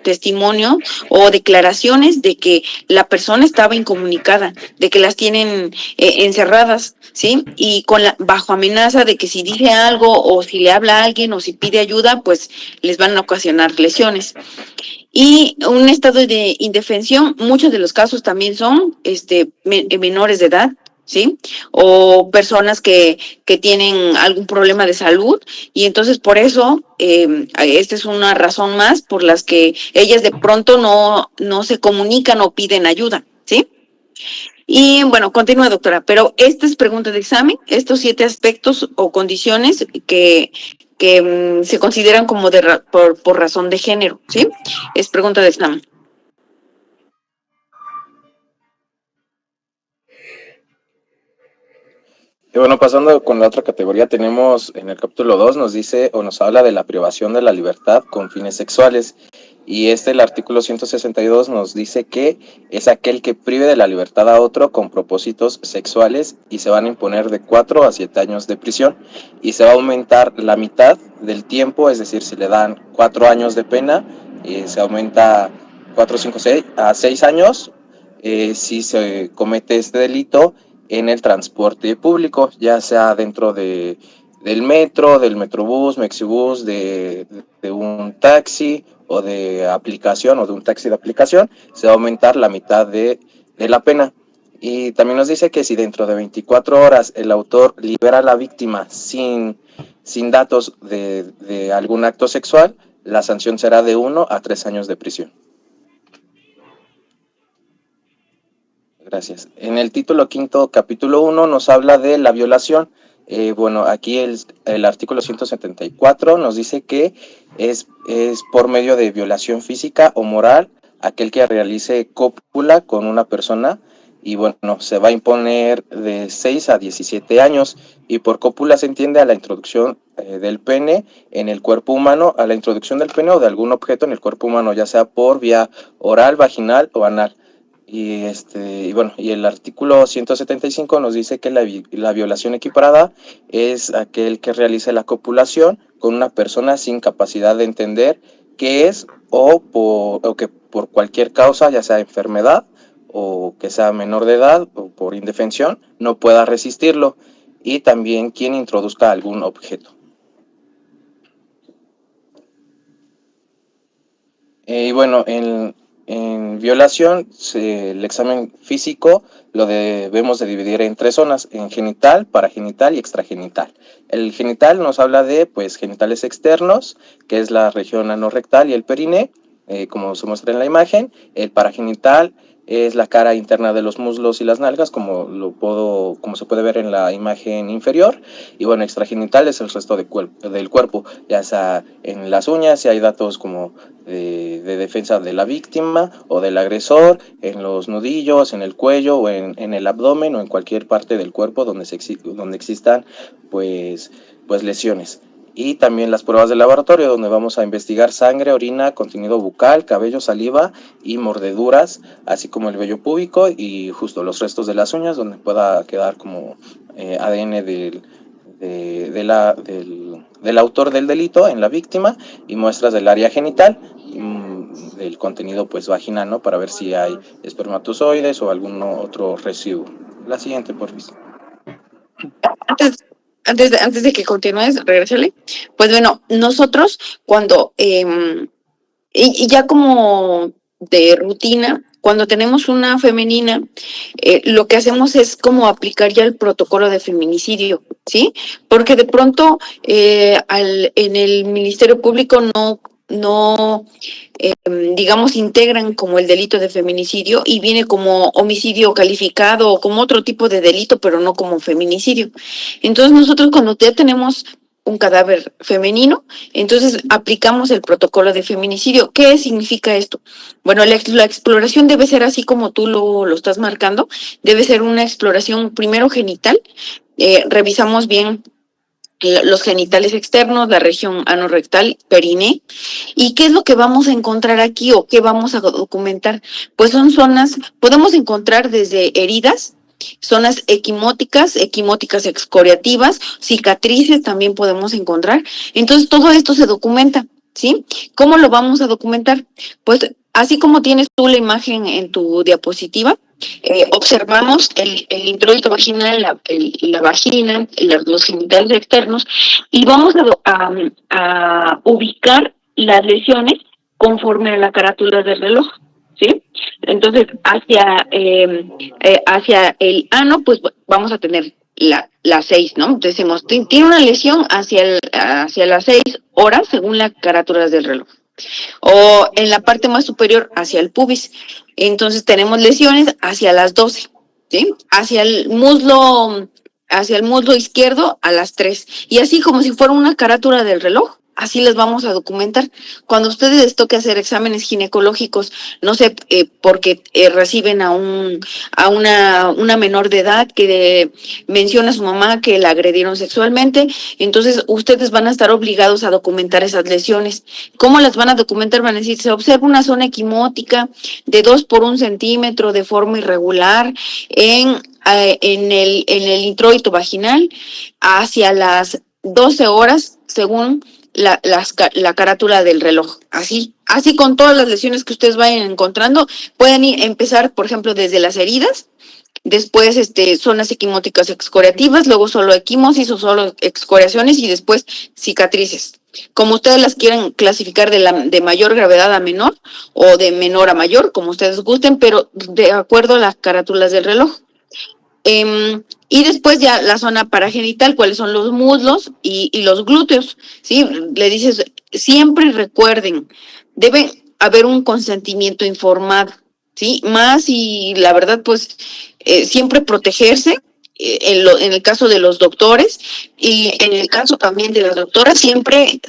testimonio o declaraciones de que la persona estaba incomunicada, de que las tienen encerradas, ¿sí? Y bajo amenaza de que si dice algo o si le habla a alguien o si pide ayuda, pues les van a ocasionar lesiones. Y un estado de indefensión, muchos de los casos también son menores de edad, ¿sí? O personas que tienen algún problema de salud, y entonces por eso esta es una razón más por las que ellas de pronto no se comunican o piden ayuda, ¿sí? Y bueno, continúa, doctora, pero esta es pregunta de examen, estos 7 aspectos o condiciones que se consideran como por razón de género, ¿sí? Es pregunta de examen. Y bueno, pasando con la otra categoría, tenemos en el capítulo 2, nos dice o nos habla de la privación de la libertad con fines sexuales. Y el artículo 162 nos dice que es aquel que prive de la libertad a otro con propósitos sexuales y se van a imponer de 4 a 7 años de prisión. Y se va a aumentar la mitad del tiempo, es decir, si le dan 4 años de pena, se aumenta 4, 5, 6 a 6 años si se comete este delito en el transporte público, ya sea dentro del metro, del metrobús, mexibús, de un taxi o de aplicación o de un taxi de aplicación, se va a aumentar la mitad de la pena. Y también nos dice que si dentro de 24 horas el autor libera a la víctima sin datos de algún acto sexual, la sanción será de 1 a 3 años de prisión. Gracias. En el título 5, capítulo 1, nos habla de la violación. Bueno, aquí el artículo 174 nos dice que es por medio de violación física o moral aquel que realice cópula con una persona, y bueno, se va a imponer de 6 a 17 años, y por cópula se entiende a la introducción del pene en el cuerpo humano, a la introducción del pene o de algún objeto en el cuerpo humano, ya sea por vía oral, vaginal o anal. Y el artículo 175 nos dice que la violación equiparada es aquel que realice la copulación con una persona sin capacidad de entender qué es o que por cualquier causa, ya sea enfermedad o que sea menor de edad o por indefensión, no pueda resistirlo, y también quien introduzca algún objeto. Y bueno, en violación, el examen físico lo debemos de dividir en 3 zonas: en genital, paragenital y extragenital. El genital nos habla de genitales externos, que es la región anorrectal y el periné, como se muestra en la imagen. El paragenital es la cara interna de los muslos y las nalgas, como se puede ver en la imagen inferior. Y bueno, extragenital es el resto del cuerpo, ya sea en las uñas, si hay datos como de defensa de la víctima o del agresor, en los nudillos, en el cuello o en el abdomen o en cualquier parte del cuerpo donde existan lesiones. Y también las pruebas de laboratorio, donde vamos a investigar sangre, orina, contenido bucal, cabello, saliva y mordeduras, así como el vello púbico y justo los restos de las uñas, donde pueda quedar como ADN del autor del delito en la víctima, y muestras del área genital, del contenido vaginal, ¿no? Para ver si hay espermatozoides o algún otro residuo. La siguiente, por favor. Antes de que continúes, regrésale. Pues bueno, nosotros cuando, y ya como de rutina, cuando tenemos una femenina, lo que hacemos es como aplicar ya el protocolo de feminicidio, ¿sí? Porque de pronto en el Ministerio Público no digamos, integran como el delito de feminicidio y viene como homicidio calificado o como otro tipo de delito, pero no como feminicidio. Entonces nosotros cuando ya tenemos un cadáver femenino, entonces aplicamos el protocolo de feminicidio. ¿Qué significa esto? Bueno, la exploración debe ser así como tú lo estás marcando, debe ser una exploración primero genital, revisamos bien los genitales externos, la región anorrectal, periné. ¿Y qué es lo que vamos a encontrar aquí o qué vamos a documentar? Pues son zonas, podemos encontrar desde heridas, zonas equimóticas excoriativas, cicatrices también podemos encontrar. Entonces, todo esto se documenta, ¿sí? ¿Cómo lo vamos a documentar? Pues, así como tienes tú la imagen en tu diapositiva, observamos el introito vaginal, la vagina, los genitales externos, y vamos a ubicar las lesiones conforme a la carátula del reloj, ¿sí? Entonces, hacia el ano, pues vamos a tener la 6, ¿no? Decimos, tiene una lesión hacia las 6 horas según la carátula del reloj. O en la parte más superior hacia el pubis. Entonces tenemos lesiones hacia las 12, ¿sí? Hacia el muslo izquierdo a las 3. Y así como si fuera una carátula del reloj, así les vamos a documentar. Cuando a ustedes les toque hacer exámenes ginecológicos, no sé, porque reciben a una menor de edad que menciona a su mamá que la agredieron sexualmente, entonces ustedes van a estar obligados a documentar esas lesiones. ¿Cómo las van a documentar? Van a decir, se observa una zona equimótica de 2 por 1 centímetro de forma irregular en el introito vaginal hacia las 12 horas según la carátula del reloj. Así con todas las lesiones que ustedes vayan encontrando, pueden empezar, por ejemplo, desde las heridas, después zonas equimóticas excoriativas, luego solo equimosis o solo excoriaciones y después cicatrices. Como ustedes las quieran clasificar de mayor gravedad a menor o de menor a mayor, como ustedes gusten, pero de acuerdo a las carátulas del reloj. Y después ya la zona paragenital, cuáles son los muslos y los glúteos, ¿sí? Le dices, siempre recuerden, debe haber un consentimiento informado, ¿sí? Más y la verdad, pues, siempre protegerse, en el caso de los doctores y en el caso también de las doctoras, siempre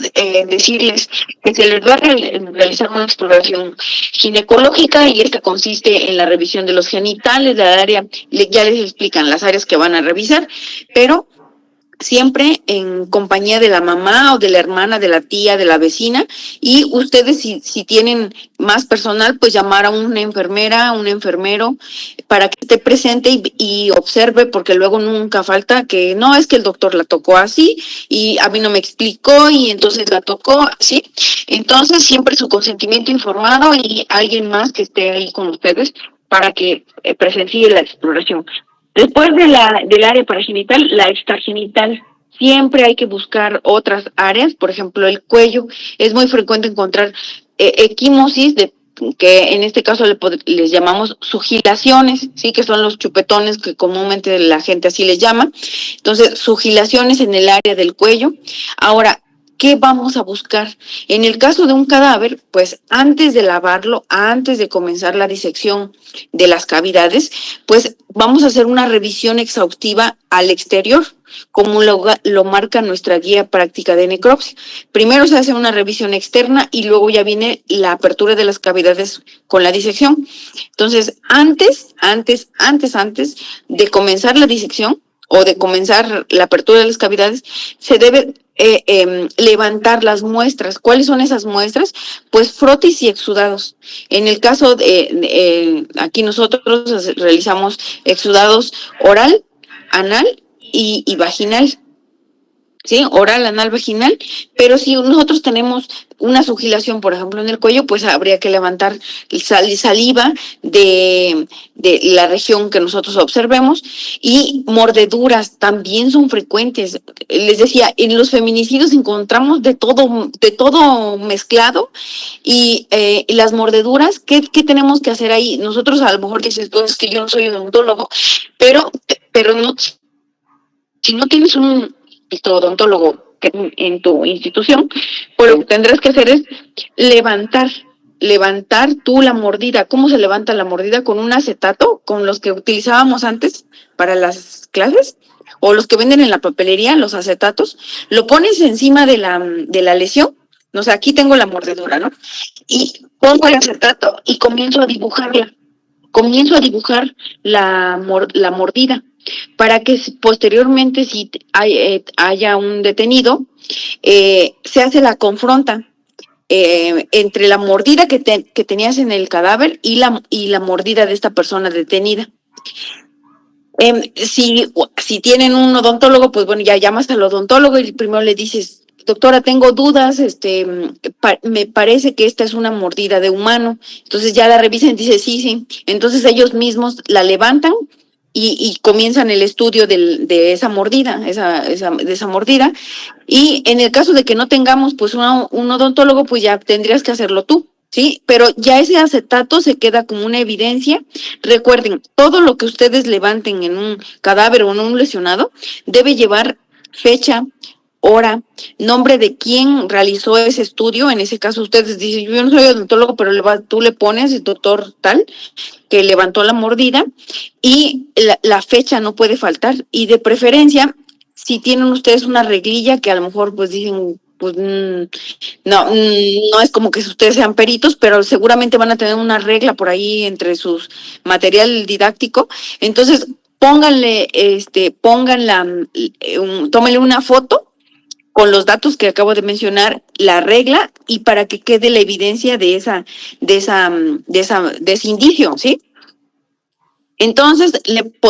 decirles que se les va a realizar una exploración ginecológica y esta consiste en la revisión de los genitales, la área, ya les explican las áreas que van a revisar, pero siempre en compañía de la mamá o de la hermana, de la tía, de la vecina, y ustedes si tienen más personal, pues llamar a una enfermera, un enfermero, para que esté presente y observe, porque luego nunca falta que no, es que el doctor la tocó así y a mí no me explicó y entonces la tocó así. Entonces siempre su consentimiento informado y alguien más que esté ahí con ustedes para que presencie la exploración. Después del área paragenital, la extragenital, siempre hay que buscar otras áreas, por ejemplo, el cuello. Es muy frecuente encontrar equimosis, que en este caso les llamamos sugilaciones, sí, que son los chupetones que comúnmente la gente así les llama. Entonces, sugilaciones en el área del cuello. Ahora, ¿qué vamos a buscar? En el caso de un cadáver, pues antes de lavarlo, antes de comenzar la disección de las cavidades, pues vamos a hacer una revisión exhaustiva al exterior, como lo marca nuestra guía práctica de necropsia. Primero se hace una revisión externa y luego ya viene la apertura de las cavidades con la disección. Entonces, antes de comenzar la disección o de comenzar la apertura de las cavidades, se debe levantar las muestras. ¿Cuáles son esas muestras? Pues frotis y exudados. En el caso de aquí nosotros realizamos exudados oral, anal y vaginal. ¿Sí? Oral, anal, vaginal, pero si nosotros tenemos una sugilación, por ejemplo, en el cuello, pues habría que levantar saliva de la región que nosotros observemos, y mordeduras también son frecuentes. Les decía, en los feminicidios encontramos de todo mezclado, y las mordeduras, ¿qué tenemos que hacer ahí? Nosotros a lo mejor dices, pues que yo no soy odontólogo, pero no, si no tienes un odontólogo en tu institución, pues lo que tendrás que hacer es levantar tú la mordida. ¿Cómo se levanta la mordida? Con un acetato, con los que utilizábamos antes para las clases, o los que venden en la papelería, los acetatos. Lo pones encima de la lesión. O sea, aquí tengo la mordedura, ¿no? Y pongo el acetato y comienzo a dibujarla. Comienzo a dibujar la mordida, para que posteriormente, si haya un detenido, se hace la confronta entre la mordida que tenías en el cadáver y la mordida de esta persona detenida. Si tienen un odontólogo, pues bueno, ya llamas al odontólogo y primero le dices, doctora, tengo dudas, me parece que esta es una mordida de humano. Entonces ya la revisan y dice, sí. Entonces ellos mismos la levantan y comienzan el estudio de esa mordida, de esa mordida. Y en el caso de que no tengamos pues un odontólogo, pues ya tendrías que hacerlo tú. Sí, pero ya ese acetato se queda como una evidencia. Recuerden, todo lo que ustedes levanten en un cadáver o en un lesionado debe llevar fecha, hora, nombre de quién realizó ese estudio. En ese caso ustedes dicen, yo no soy odontólogo, pero tú le pones el doctor tal que levantó la mordida y la fecha no puede faltar. Y de preferencia, si tienen ustedes una reglilla que a lo mejor pues dicen, pues no es como que ustedes sean peritos, pero seguramente van a tener una regla por ahí entre sus material didáctico. Entonces, tómenle una foto con los datos que acabo de mencionar, la regla, y para que quede la evidencia de ese indicio, ¿sí? Entonces,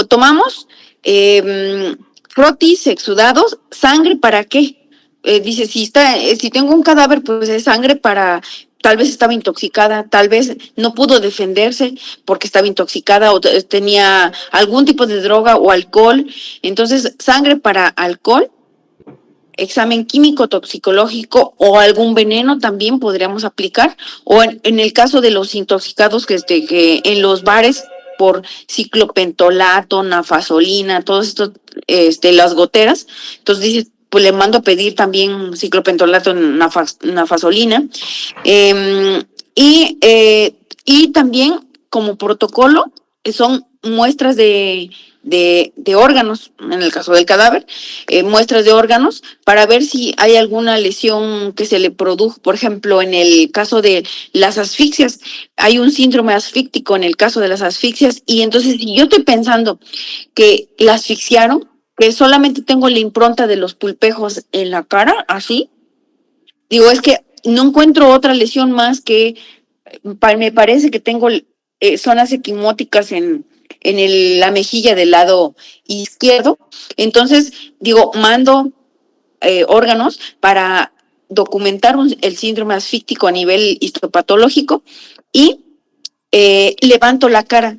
tomamos frotis, exudados, sangre, ¿para qué? Dice, si tengo un cadáver, pues es sangre para, tal vez estaba intoxicada, tal vez no pudo defenderse porque estaba intoxicada o tenía algún tipo de droga o alcohol. Entonces, sangre para alcohol, examen químico toxicológico o algún veneno también podríamos aplicar, o en el caso de los intoxicados que en los bares por ciclopentolato, nafazolina, todos estos, las goteras. Entonces dices, pues le mando a pedir también ciclopentolato, nafazolina. Y también como protocolo son muestras de órganos, en el caso del cadáver, muestras de órganos para ver si hay alguna lesión que se le produjo. Por ejemplo, en el caso de las asfixias, hay un síndrome asfíctico en el caso de las asfixias, y entonces si yo estoy pensando que la asfixiaron, que solamente tengo la impronta de los pulpejos en la cara, así, digo, es que no encuentro otra lesión más que, me parece que tengo zonas equimóticas en la mejilla del lado izquierdo. Entonces, digo, mando órganos para documentar el síndrome asfíctico a nivel histopatológico y levanto la cara.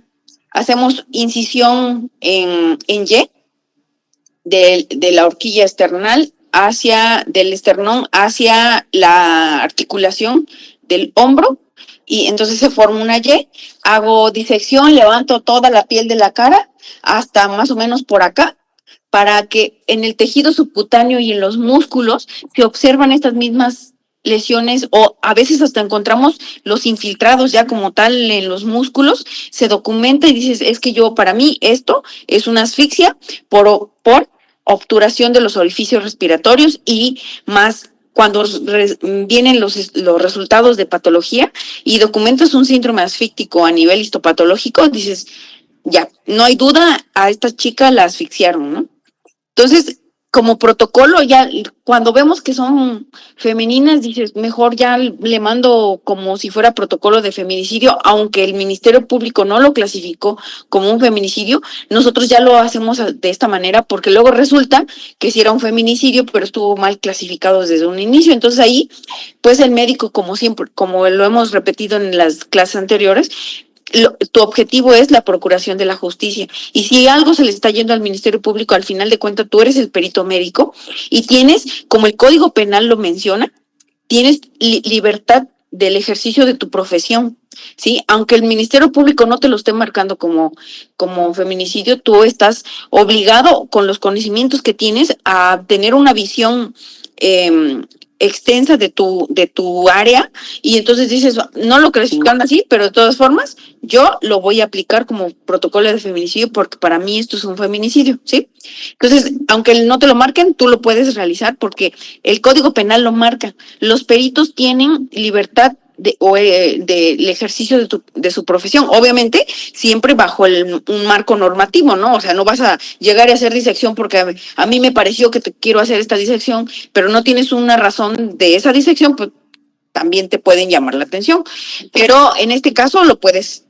Hacemos incisión en Y de la horquilla esternal del esternón hacia la articulación del hombro, y entonces se forma una Y. Hago disección, levanto toda la piel de la cara hasta más o menos por acá, para que en el tejido subcutáneo y en los músculos se observan estas mismas lesiones, o a veces hasta encontramos los infiltrados ya como tal en los músculos. Se documenta y dices, es que para mí esto es una asfixia por obturación de los orificios respiratorios, y más cuando vienen los resultados de patología y documentas un síndrome asfíctico a nivel histopatológico, dices, ya, no hay duda, a esta chica la asfixiaron, ¿no? Entonces, como protocolo, ya cuando vemos que son femeninas, dices, mejor ya le mando como si fuera protocolo de feminicidio, aunque el Ministerio Público no lo clasificó como un feminicidio, nosotros ya lo hacemos de esta manera, porque luego resulta que sí era un feminicidio, pero estuvo mal clasificado desde un inicio. Entonces ahí, pues el médico, como siempre, como lo hemos repetido en las clases anteriores, tu objetivo es la procuración de la justicia, y si algo se le está yendo al Ministerio Público, al final de cuentas tú eres el perito médico y tienes, como el Código Penal lo menciona, tienes libertad del ejercicio de tu profesión, ¿sí? Aunque el Ministerio Público no te lo esté marcando como feminicidio, tú estás obligado, con los conocimientos que tienes, a tener una visión extensa de tu área, y entonces dices, no lo clasifican así, pero de todas formas yo lo voy a aplicar como protocolo de feminicidio, porque para mí esto es un feminicidio, ¿sí? Entonces, aunque no te lo marquen, tú lo puedes realizar porque el Código Penal lo marca. Los peritos tienen libertad del ejercicio de su profesión, obviamente siempre bajo un marco normativo, ¿no? O sea, no vas a llegar a hacer disección porque a mí me pareció que te quiero hacer esta disección, pero no tienes una razón de esa disección, pues también te pueden llamar la atención, pero en este caso lo puedes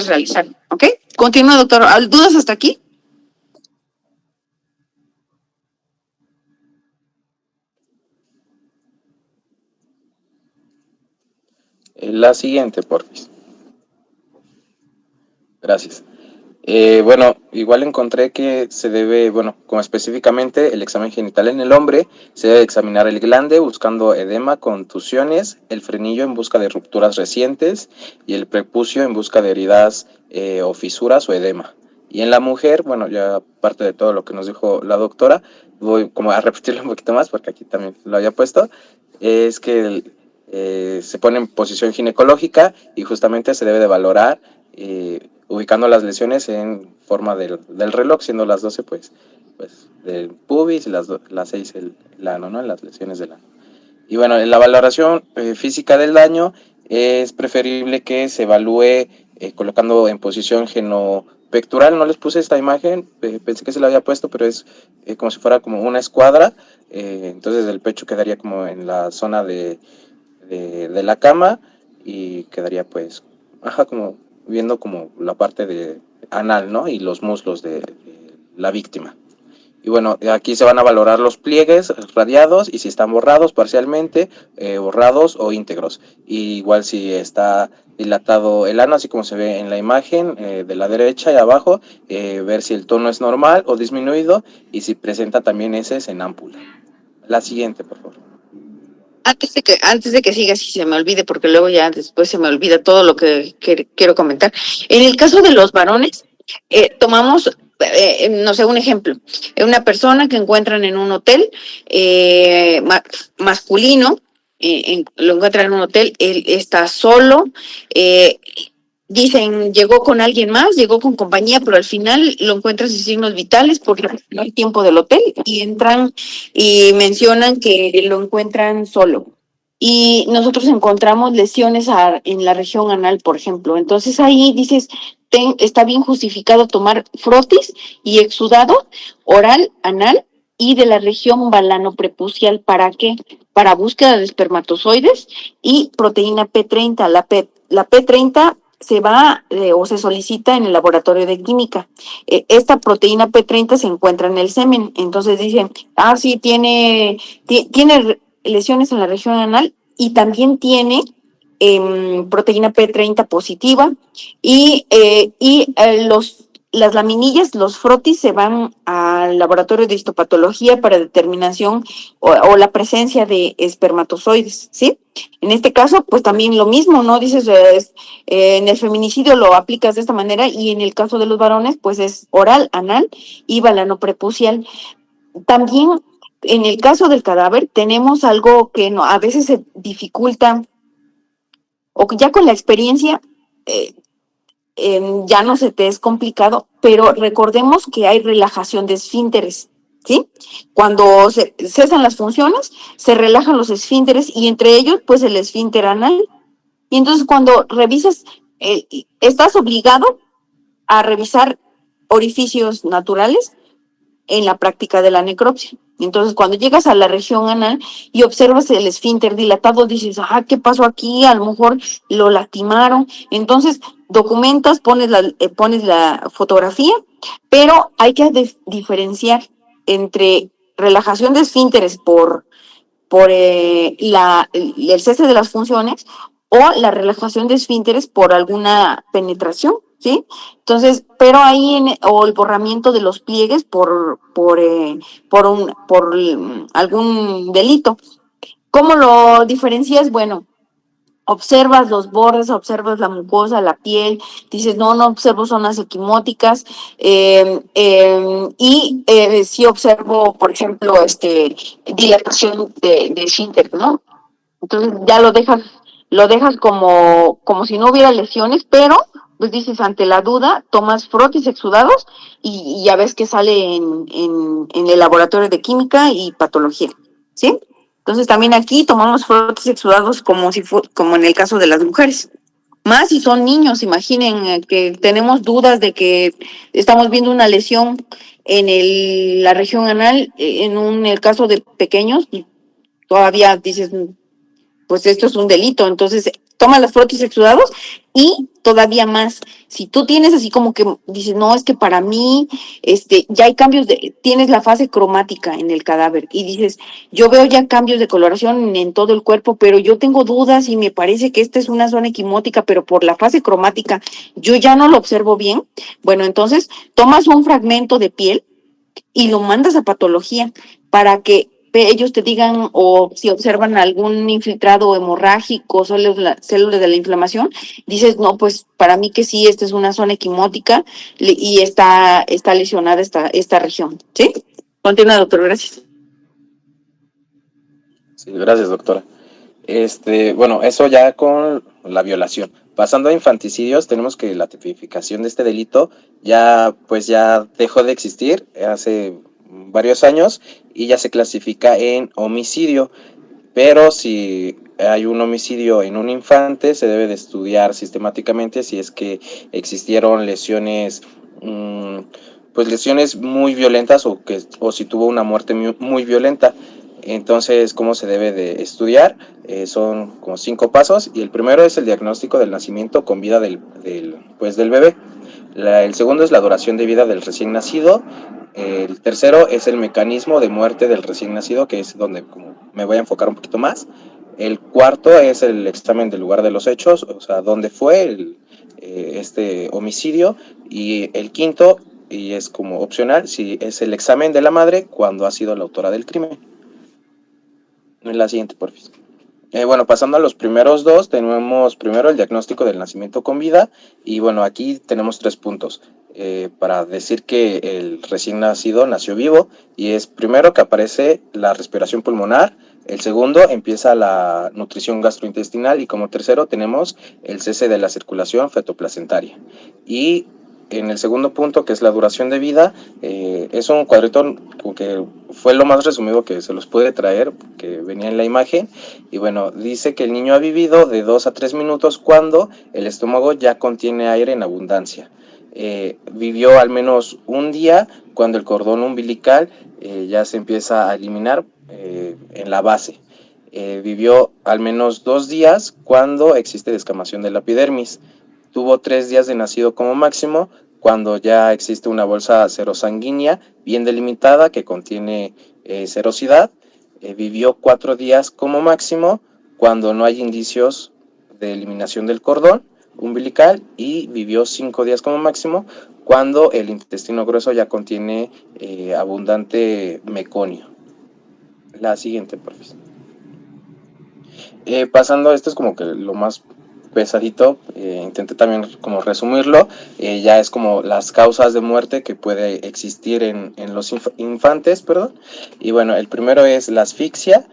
realizar, ¿ok? Continúa, doctor. ¿Dudas hasta aquí? La siguiente, porfis. Gracias. Bueno, igual encontré que se debe, bueno, como específicamente el examen genital en el hombre, se debe examinar el glande buscando edema, contusiones, el frenillo en busca de rupturas recientes y el prepucio en busca de heridas o fisuras o edema. Y en la mujer, bueno, ya aparte de todo lo que nos dijo la doctora, voy como a repetirlo un poquito más porque aquí también lo había puesto, es que se pone en posición ginecológica y justamente se debe de valorar ubicando las lesiones en forma del reloj, siendo las 12 pues del pubis y las 6 el ano, ¿no? En las lesiones del ano. Y bueno, en la valoración física del daño es preferible que se evalúe colocando en posición genopectoral. No les puse esta imagen, pensé que se la había puesto, pero es como si fuera como una escuadra. Entonces el pecho quedaría como en la zona de la cama y quedaría pues, como viendo como la parte de anal, ¿no? Y los muslos de la víctima. Y bueno, aquí se van a valorar los pliegues radiados y si están borrados parcialmente, borrados o íntegros. Y igual si está dilatado el ano, así como se ve en la imagen de la derecha y abajo, ver si el tono es normal o disminuido y si presenta también heces en ámpula. La siguiente, por favor. Antes de que siga, si se me olvide, porque luego ya después se me olvida todo lo que quiero comentar. En el caso de los varones, tomamos, no sé, un ejemplo. Una persona que encuentran en un hotel masculino, lo encuentran en un hotel, él está solo, dicen, llegó con alguien más, llegó con compañía, pero al final lo encuentran sin signos vitales porque no hay tiempo del hotel y entran y mencionan que lo encuentran solo. Y nosotros encontramos lesiones en la región anal, por ejemplo. Entonces ahí dices, está bien justificado tomar frotis y exudado oral, anal y de la región balano-prepucial. ¿Para qué? Para búsqueda de espermatozoides y proteína P30. La P30 se va o se solicita en el laboratorio de química. Esta proteína P30 se encuentra en el semen. Entonces dicen, sí, tiene lesiones en la región anal y también tiene proteína P30 positiva y las laminillas, los frotis se van al laboratorio de histopatología para determinación o la presencia de espermatozoides, ¿sí? En este caso, pues también lo mismo, ¿no? Dices, en el feminicidio lo aplicas de esta manera y en el caso de los varones, pues es oral, anal y balano-prepucial. También en el caso del cadáver tenemos algo que a veces se dificulta o ya con la experiencia ya no se te es complicado, pero recordemos que hay relajación de esfínteres, ¿sí? Cuando se cesan las funciones, se relajan los esfínteres y entre ellos, pues el esfínter anal. Y entonces cuando revisas, estás obligado a revisar orificios naturales en la práctica de la necropsia. Entonces, cuando llegas a la región anal y observas el esfínter dilatado, dices, ¿qué pasó aquí? A lo mejor lo lastimaron. Entonces, documentas, pones la fotografía, pero hay que diferenciar entre relajación de esfínteres por el cese de las funciones o la relajación de esfínteres por alguna penetración, ¿sí? Entonces, pero ahí o el borramiento de los pliegues por algún delito. ¿Cómo lo diferencias? Bueno, observas los bordes, observas la mucosa, la piel, dices, no observo zonas equimóticas, y sí observo, por ejemplo, dilatación de esfínter, ¿no? Entonces ya lo dejas como si no hubiera lesiones, pero pues dices, ante la duda, tomas frotis exudados y ya ves que sale en el laboratorio de química y patología, ¿sí? Entonces también aquí tomamos frotis exudados como en el caso de las mujeres. Más si son niños, imaginen que tenemos dudas de que estamos viendo una lesión en la región anal, en el caso de pequeños, todavía dices, pues esto es un delito. Entonces toma los frotis exudados y todavía más. Si tú tienes así como que dices, no, es que para mí, ya hay cambios tienes la fase cromática en el cadáver y dices, yo veo ya cambios de coloración en todo el cuerpo, pero yo tengo dudas y me parece que esta es una zona equimótica, pero por la fase cromática yo ya no lo observo bien. Bueno, entonces tomas un fragmento de piel y lo mandas a patología para que ellos te digan o si observan algún infiltrado hemorrágico, células de la inflamación, dices, no, pues para mí que sí, esta es una zona equimótica y está lesionada esta región. ¿Sí? Continúa, doctor, gracias. Sí, gracias, doctora. Bueno, eso ya con la violación. Pasando a infanticidios, tenemos que la tipificación de este delito ya dejó de existir hace varios años y ya se clasifica en homicidio, pero si hay un homicidio en un infante, se debe de estudiar sistemáticamente si es que existieron lesiones, pues lesiones muy violentas o si tuvo una muerte muy violenta. Entonces, ¿cómo se debe de estudiar? Son como 5 pasos y el primero es el diagnóstico del nacimiento con vida del bebé. El segundo es la duración de vida del recién nacido. El tercero es el mecanismo de muerte del recién nacido, que es donde como me voy a enfocar un poquito más. El cuarto es el examen del lugar de los hechos, o sea, dónde fue este homicidio. Y el quinto, y es como opcional, si es el examen de la madre cuando ha sido la autora del crimen. En la siguiente, por favor. Bueno, pasando a los primeros dos, tenemos primero el diagnóstico del nacimiento con vida y bueno, aquí tenemos 3 puntos para decir que el recién nacido nació vivo y es primero que aparece la respiración pulmonar, el segundo empieza la nutrición gastrointestinal y como tercero tenemos el cese de la circulación fetoplacentaria. Y en el segundo punto, que es la duración de vida, es un cuadrito que fue lo más resumido que se los pude traer, que venía en la imagen. Y bueno, dice que el niño ha vivido de 2 a 3 minutos cuando el estómago ya contiene aire en abundancia. Vivió al menos un día cuando el cordón umbilical ya se empieza a eliminar en la base. Vivió al menos 2 días cuando existe descamación de la epidermis. Tuvo 3 días de nacido como máximo cuando ya existe una bolsa serosanguínea bien delimitada que contiene serosidad. Vivió 4 días como máximo cuando no hay indicios de eliminación del cordón umbilical y vivió 5 días como máximo cuando el intestino grueso ya contiene abundante meconio. La siguiente, por favor. Pasando, esto es como que lo más pesadito, intenté también como resumirlo, ya es como las causas de muerte que puede existir en los infantes, y bueno, el primero es la asfixia.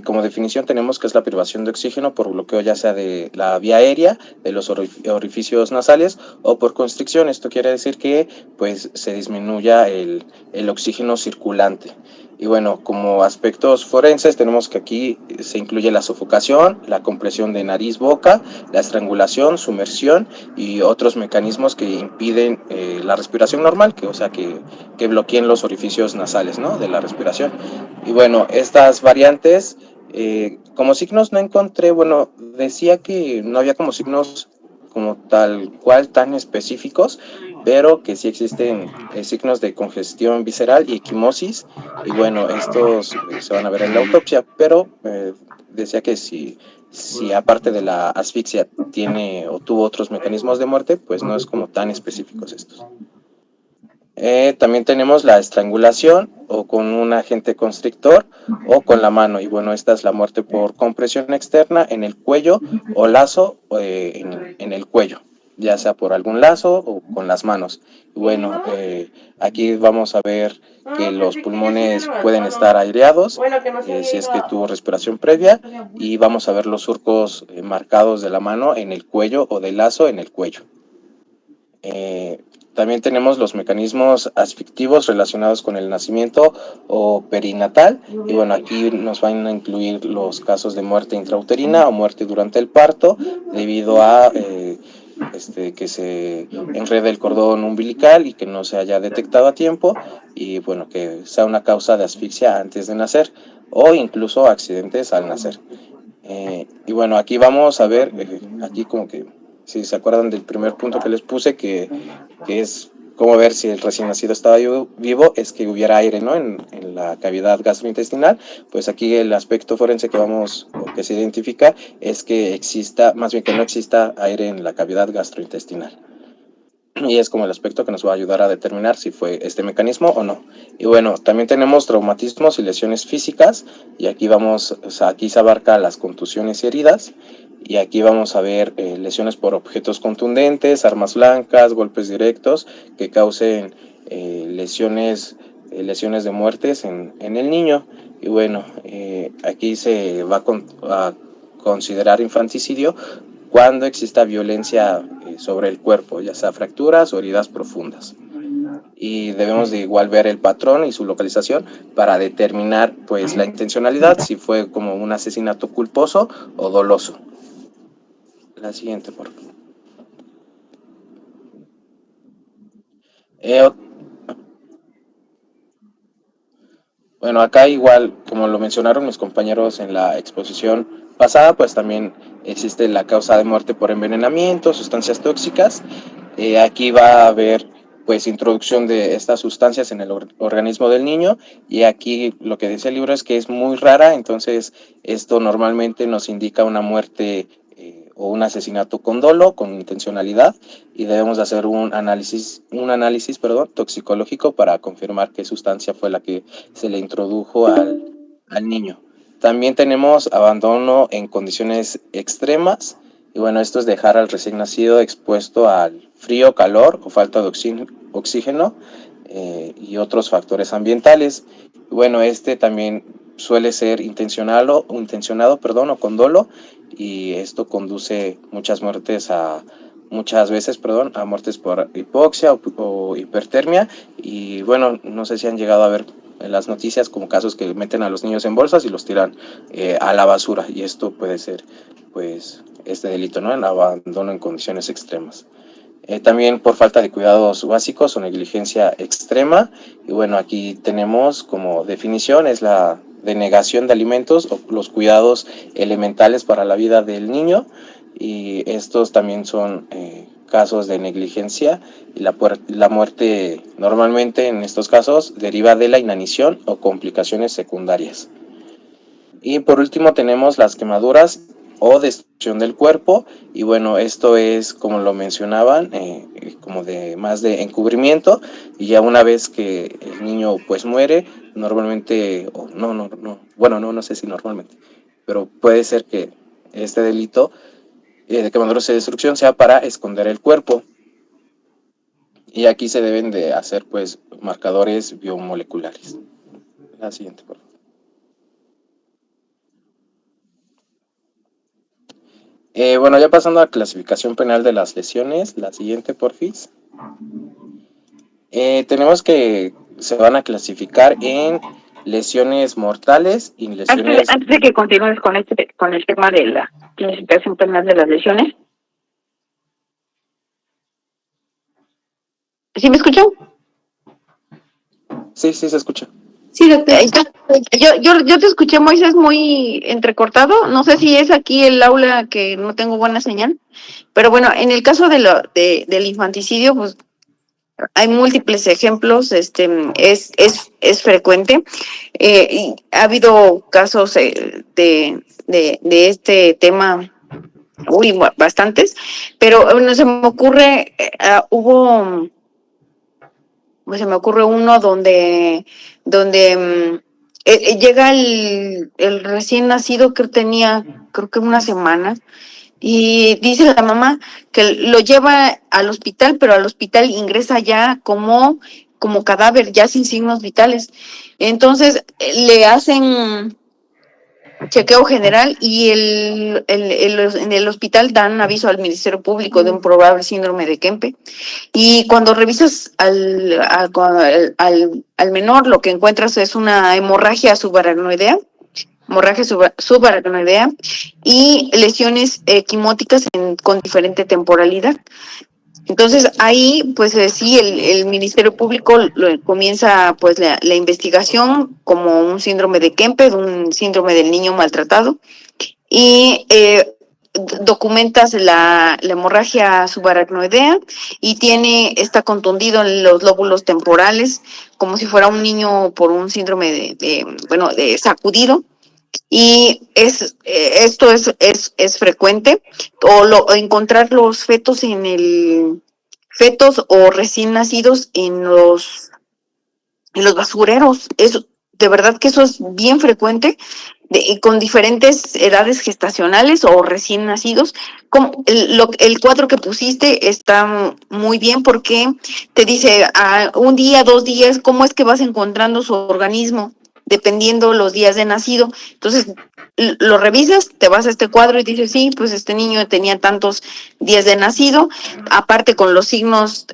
Como definición tenemos que es la privación de oxígeno por bloqueo ya sea de la vía aérea, de los orificios nasales o por constricción. Esto quiere decir que pues se disminuya el oxígeno circulante. Y bueno, como aspectos forenses tenemos que aquí se incluye la sofocación, la compresión de nariz-boca, la estrangulación, sumersión y otros mecanismos que impiden la respiración normal, que bloqueen los orificios nasales, ¿no?, de la respiración. Y bueno, estas variantes, como signos no encontré, bueno, decía que no había como signos como tal cual tan específicos, pero que sí existen signos de congestión visceral y equimosis, y bueno, estos se van a ver en la autopsia, pero decía que si aparte de la asfixia tiene o tuvo otros mecanismos de muerte, pues no es como tan específicos estos. También tenemos la estrangulación o con un agente constrictor o con la mano, y bueno, esta es la muerte por compresión externa en el cuello o lazo en el cuello, ya sea por algún lazo o con las manos. Y bueno, aquí vamos a ver que los pulmones pueden estar aireados si es que tuvo respiración previa, y vamos a ver los surcos marcados de la mano en el cuello o del lazo en el cuello. También tenemos los mecanismos asfictivos relacionados con el nacimiento o perinatal, y bueno, aquí nos van a incluir los casos de muerte intrauterina o muerte durante el parto debido a que se enrede el cordón umbilical y que no se haya detectado a tiempo, y bueno, que sea una causa de asfixia antes de nacer o incluso accidentes al nacer. Y bueno, aquí vamos a ver, aquí como que, si se acuerdan del primer punto que les puse, que es como ver si el recién nacido estaba vivo, es que hubiera aire, ¿no? En la cavidad gastrointestinal. Pues aquí el aspecto forense que vamos, o que se identifica, es que exista, más bien que no exista aire en la cavidad gastrointestinal. Y es como el aspecto que nos va a ayudar a determinar si fue este mecanismo o no. Y bueno, también tenemos traumatismos y lesiones físicas, y aquí vamos, o sea, aquí se abarca las contusiones y heridas, y aquí vamos a ver lesiones por objetos contundentes, armas blancas, golpes directos que causen lesiones de muertes en el niño. Y bueno, aquí se va a considerar infanticidio cuando exista violencia sobre el cuerpo, ya sea fracturas o heridas profundas. Y debemos de igual ver el patrón y su localización para determinar pues la intencionalidad, si fue como un asesinato culposo o doloso. La siguiente, por favor. Bueno, acá igual, como lo mencionaron mis compañeros en la exposición pasada, pues también existe la causa de muerte por envenenamiento, sustancias tóxicas. Aquí va a haber pues introducción de estas sustancias en el organismo del niño, y aquí lo que dice el libro es que es muy rara, entonces esto normalmente nos indica una muerte o un asesinato con dolo, con intencionalidad, y debemos de hacer un análisis toxicológico para confirmar qué sustancia fue la que se le introdujo al niño. También tenemos abandono en condiciones extremas, y bueno, esto es dejar al recién nacido expuesto al frío, calor o falta de oxígeno y otros factores ambientales. Y bueno, este también suele ser intencionado, o con dolo, y esto conduce muchas veces a muertes por hipoxia o hipertermia. Y bueno, no sé si han llegado a ver en las noticias como casos que meten a los niños en bolsas y los tiran a la basura, y esto puede ser pues este delito, ¿no? El abandono en condiciones extremas. También por falta de cuidados básicos o negligencia extrema. Y bueno, aquí tenemos como definición, es la denegación de alimentos o los cuidados elementales para la vida del niño, y estos también son casos de negligencia, y la muerte normalmente en estos casos deriva de la inanición o complicaciones secundarias. Y por último tenemos las quemaduras o destrucción del cuerpo, y bueno, esto es, como lo mencionaban, como de más de encubrimiento, y ya una vez que el niño pues muere, normalmente, no sé si normalmente, pero puede ser que este delito de quemaduras y destrucción sea para esconder el cuerpo, y aquí se deben de hacer pues marcadores biomoleculares. La siguiente, por favor. Bueno, ya pasando a la clasificación penal de las lesiones, la siguiente, porfis. Tenemos que se van a clasificar en lesiones mortales y lesiones... Antes de que continúes con el tema de la clasificación penal de las lesiones. ¿Sí me escuchan? Sí, se escucha. Sí, doctor. Yo te escuché, Moisés, muy entrecortado. No sé si es aquí el aula que no tengo buena señal, pero bueno, en el caso del infanticidio, pues hay múltiples ejemplos, es frecuente. Y ha habido casos de este tema, bastantes, pero bueno, se me ocurre, se me ocurre uno donde llega el recién nacido, que tenía, creo que una semana, y dice la mamá que lo lleva al hospital, pero al hospital ingresa ya como cadáver, ya sin signos vitales. Entonces le hacen chequeo general, y en el hospital dan aviso al Ministerio Público de un probable síndrome de Kempe. Y cuando revisas al menor, lo que encuentras es una hemorragia subaracnoidea, y lesiones quimóticas con diferente temporalidad. Entonces ahí, pues sí, el Ministerio Público comienza pues la investigación como un síndrome de Kempe, un síndrome del niño maltratado, y documentas la hemorragia subaracnoidea y está contundido en los lóbulos temporales, como si fuera un niño por un síndrome de sacudido. Y esto es frecuente, o encontrar los fetos o recién nacidos en los basureros. De verdad que eso es bien frecuente, con diferentes edades gestacionales o recién nacidos. El cuadro que pusiste está muy bien porque te dice un día, 2 días, cómo es que vas encontrando su organismo, dependiendo los días de nacido. Entonces, lo revisas, te vas a este cuadro y dices, sí, pues este niño tenía tantos días de nacido, aparte con los signos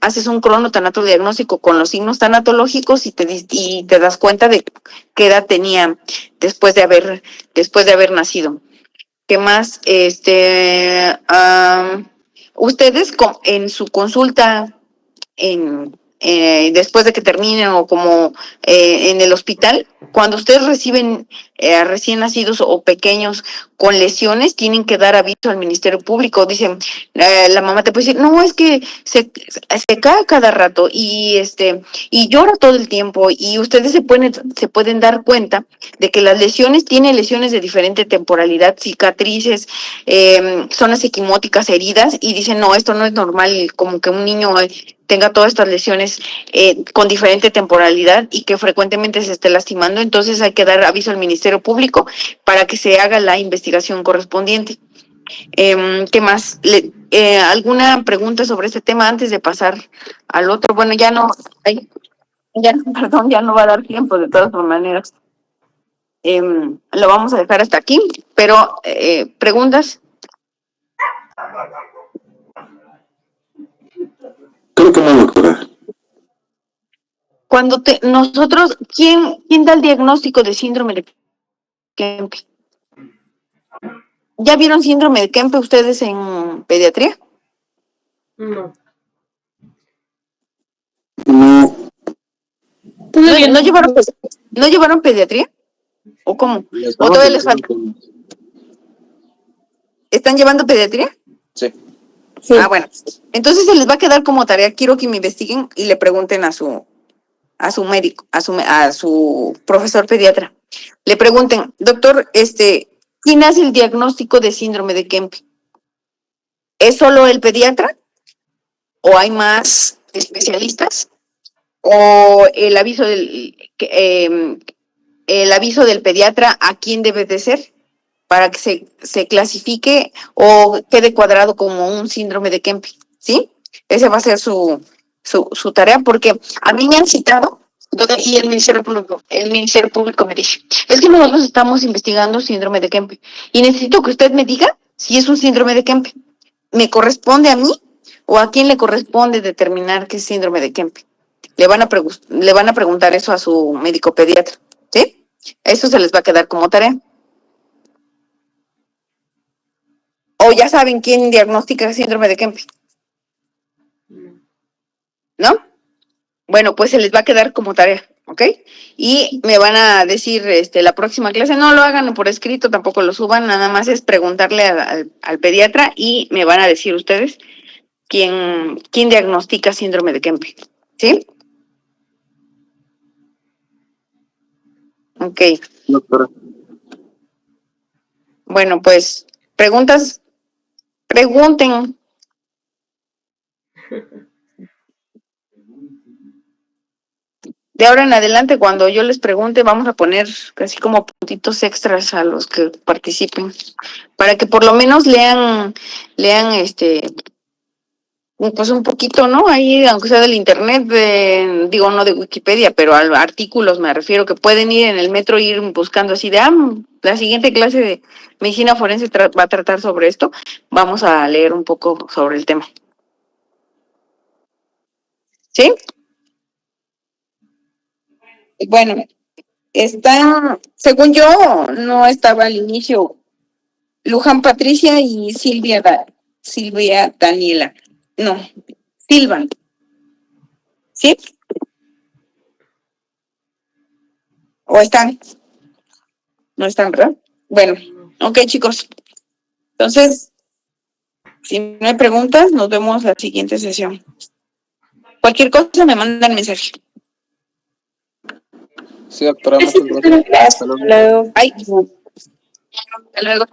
haces un cronotanato diagnóstico con los signos tanatológicos y te das cuenta de qué edad tenía después de haber nacido. ¿Qué más? Ustedes en su consulta después de que terminen o como en el hospital, cuando ustedes reciben a recién nacidos o pequeños con lesiones, tienen que dar aviso al Ministerio Público. Dicen, la mamá te puede decir, no, es que se cae cada rato y llora todo el tiempo, y ustedes se pueden dar cuenta de que las lesiones tienen lesiones de diferente temporalidad, cicatrices, zonas equimóticas, heridas, y dicen, no, esto no es normal, como que un niño tenga todas estas lesiones con diferente temporalidad y que frecuentemente se esté lastimando. Entonces hay que dar aviso al Ministerio Público para que se haga la investigación correspondiente. ¿Qué más? ¿Alguna pregunta sobre este tema antes de pasar al otro? Bueno, perdón, ya no va a dar tiempo de todas maneras. Lo vamos a dejar hasta aquí, pero ¿preguntas? Creo que no, doctora. Cuando nosotros, ¿quién da el diagnóstico de síndrome de Kempe? ¿Ya vieron síndrome de Kempe ustedes en pediatría? No. No, Todavía ¿No llevaron pediatría? ¿O cómo? ¿O todavía les falta? ¿Están llevando pediatría? Sí. Sí. Bueno. Entonces se les va a quedar como tarea. Quiero que me investiguen y le pregunten a su médico, a su profesor pediatra. Le pregunten, doctor, ¿quién hace el diagnóstico de síndrome de Kempe? ¿Es solo el pediatra? ¿O hay más especialistas? ¿O el aviso del pediatra a quién debe de ser para que se clasifique o quede cuadrado como un síndrome de Kempe? ¿Sí? Esa va a ser su tarea, porque a mí me han citado y el Ministerio Público me dice, es que nosotros estamos investigando síndrome de Kempe y necesito que usted me diga si es un síndrome de Kempe. ¿Me corresponde a mí o a quién le corresponde determinar qué es síndrome de Kempe? Le van a preguntar eso a su médico pediatra, ¿sí? Eso se les va a quedar como tarea. O ya saben quién diagnostica síndrome de Kempe, ¿no? Bueno, pues se les va a quedar como tarea, ¿ok? Y me van a decir, la próxima clase, no lo hagan por escrito, tampoco lo suban, nada más es preguntarle al pediatra y me van a decir ustedes quién diagnostica síndrome de Kempe, ¿sí? Ok. doctora. Bueno, pues, pregunten. De ahora en adelante, cuando yo les pregunte, vamos a poner así como puntitos extras a los que participen, para que por lo menos lean, pues un poquito, ¿no? Ahí, aunque sea del internet, digo, no de Wikipedia, pero a artículos me refiero, que pueden ir en el metro, ir buscando así de, la siguiente clase de medicina forense va a tratar sobre esto, vamos a leer un poco sobre el tema. ¿Sí? Bueno, según yo, no estaba al inicio Luján Patricia y Silvia Daniela. No, Silva. ¿Sí? ¿O están? No están, ¿verdad? Bueno, ok, chicos. Entonces, si no hay preguntas, nos vemos la siguiente sesión. Cualquier cosa me mandan mensaje. Sí, doctora, muchas gracias. Gracias. Hasta luego. Hasta luego. Bye. Hasta luego.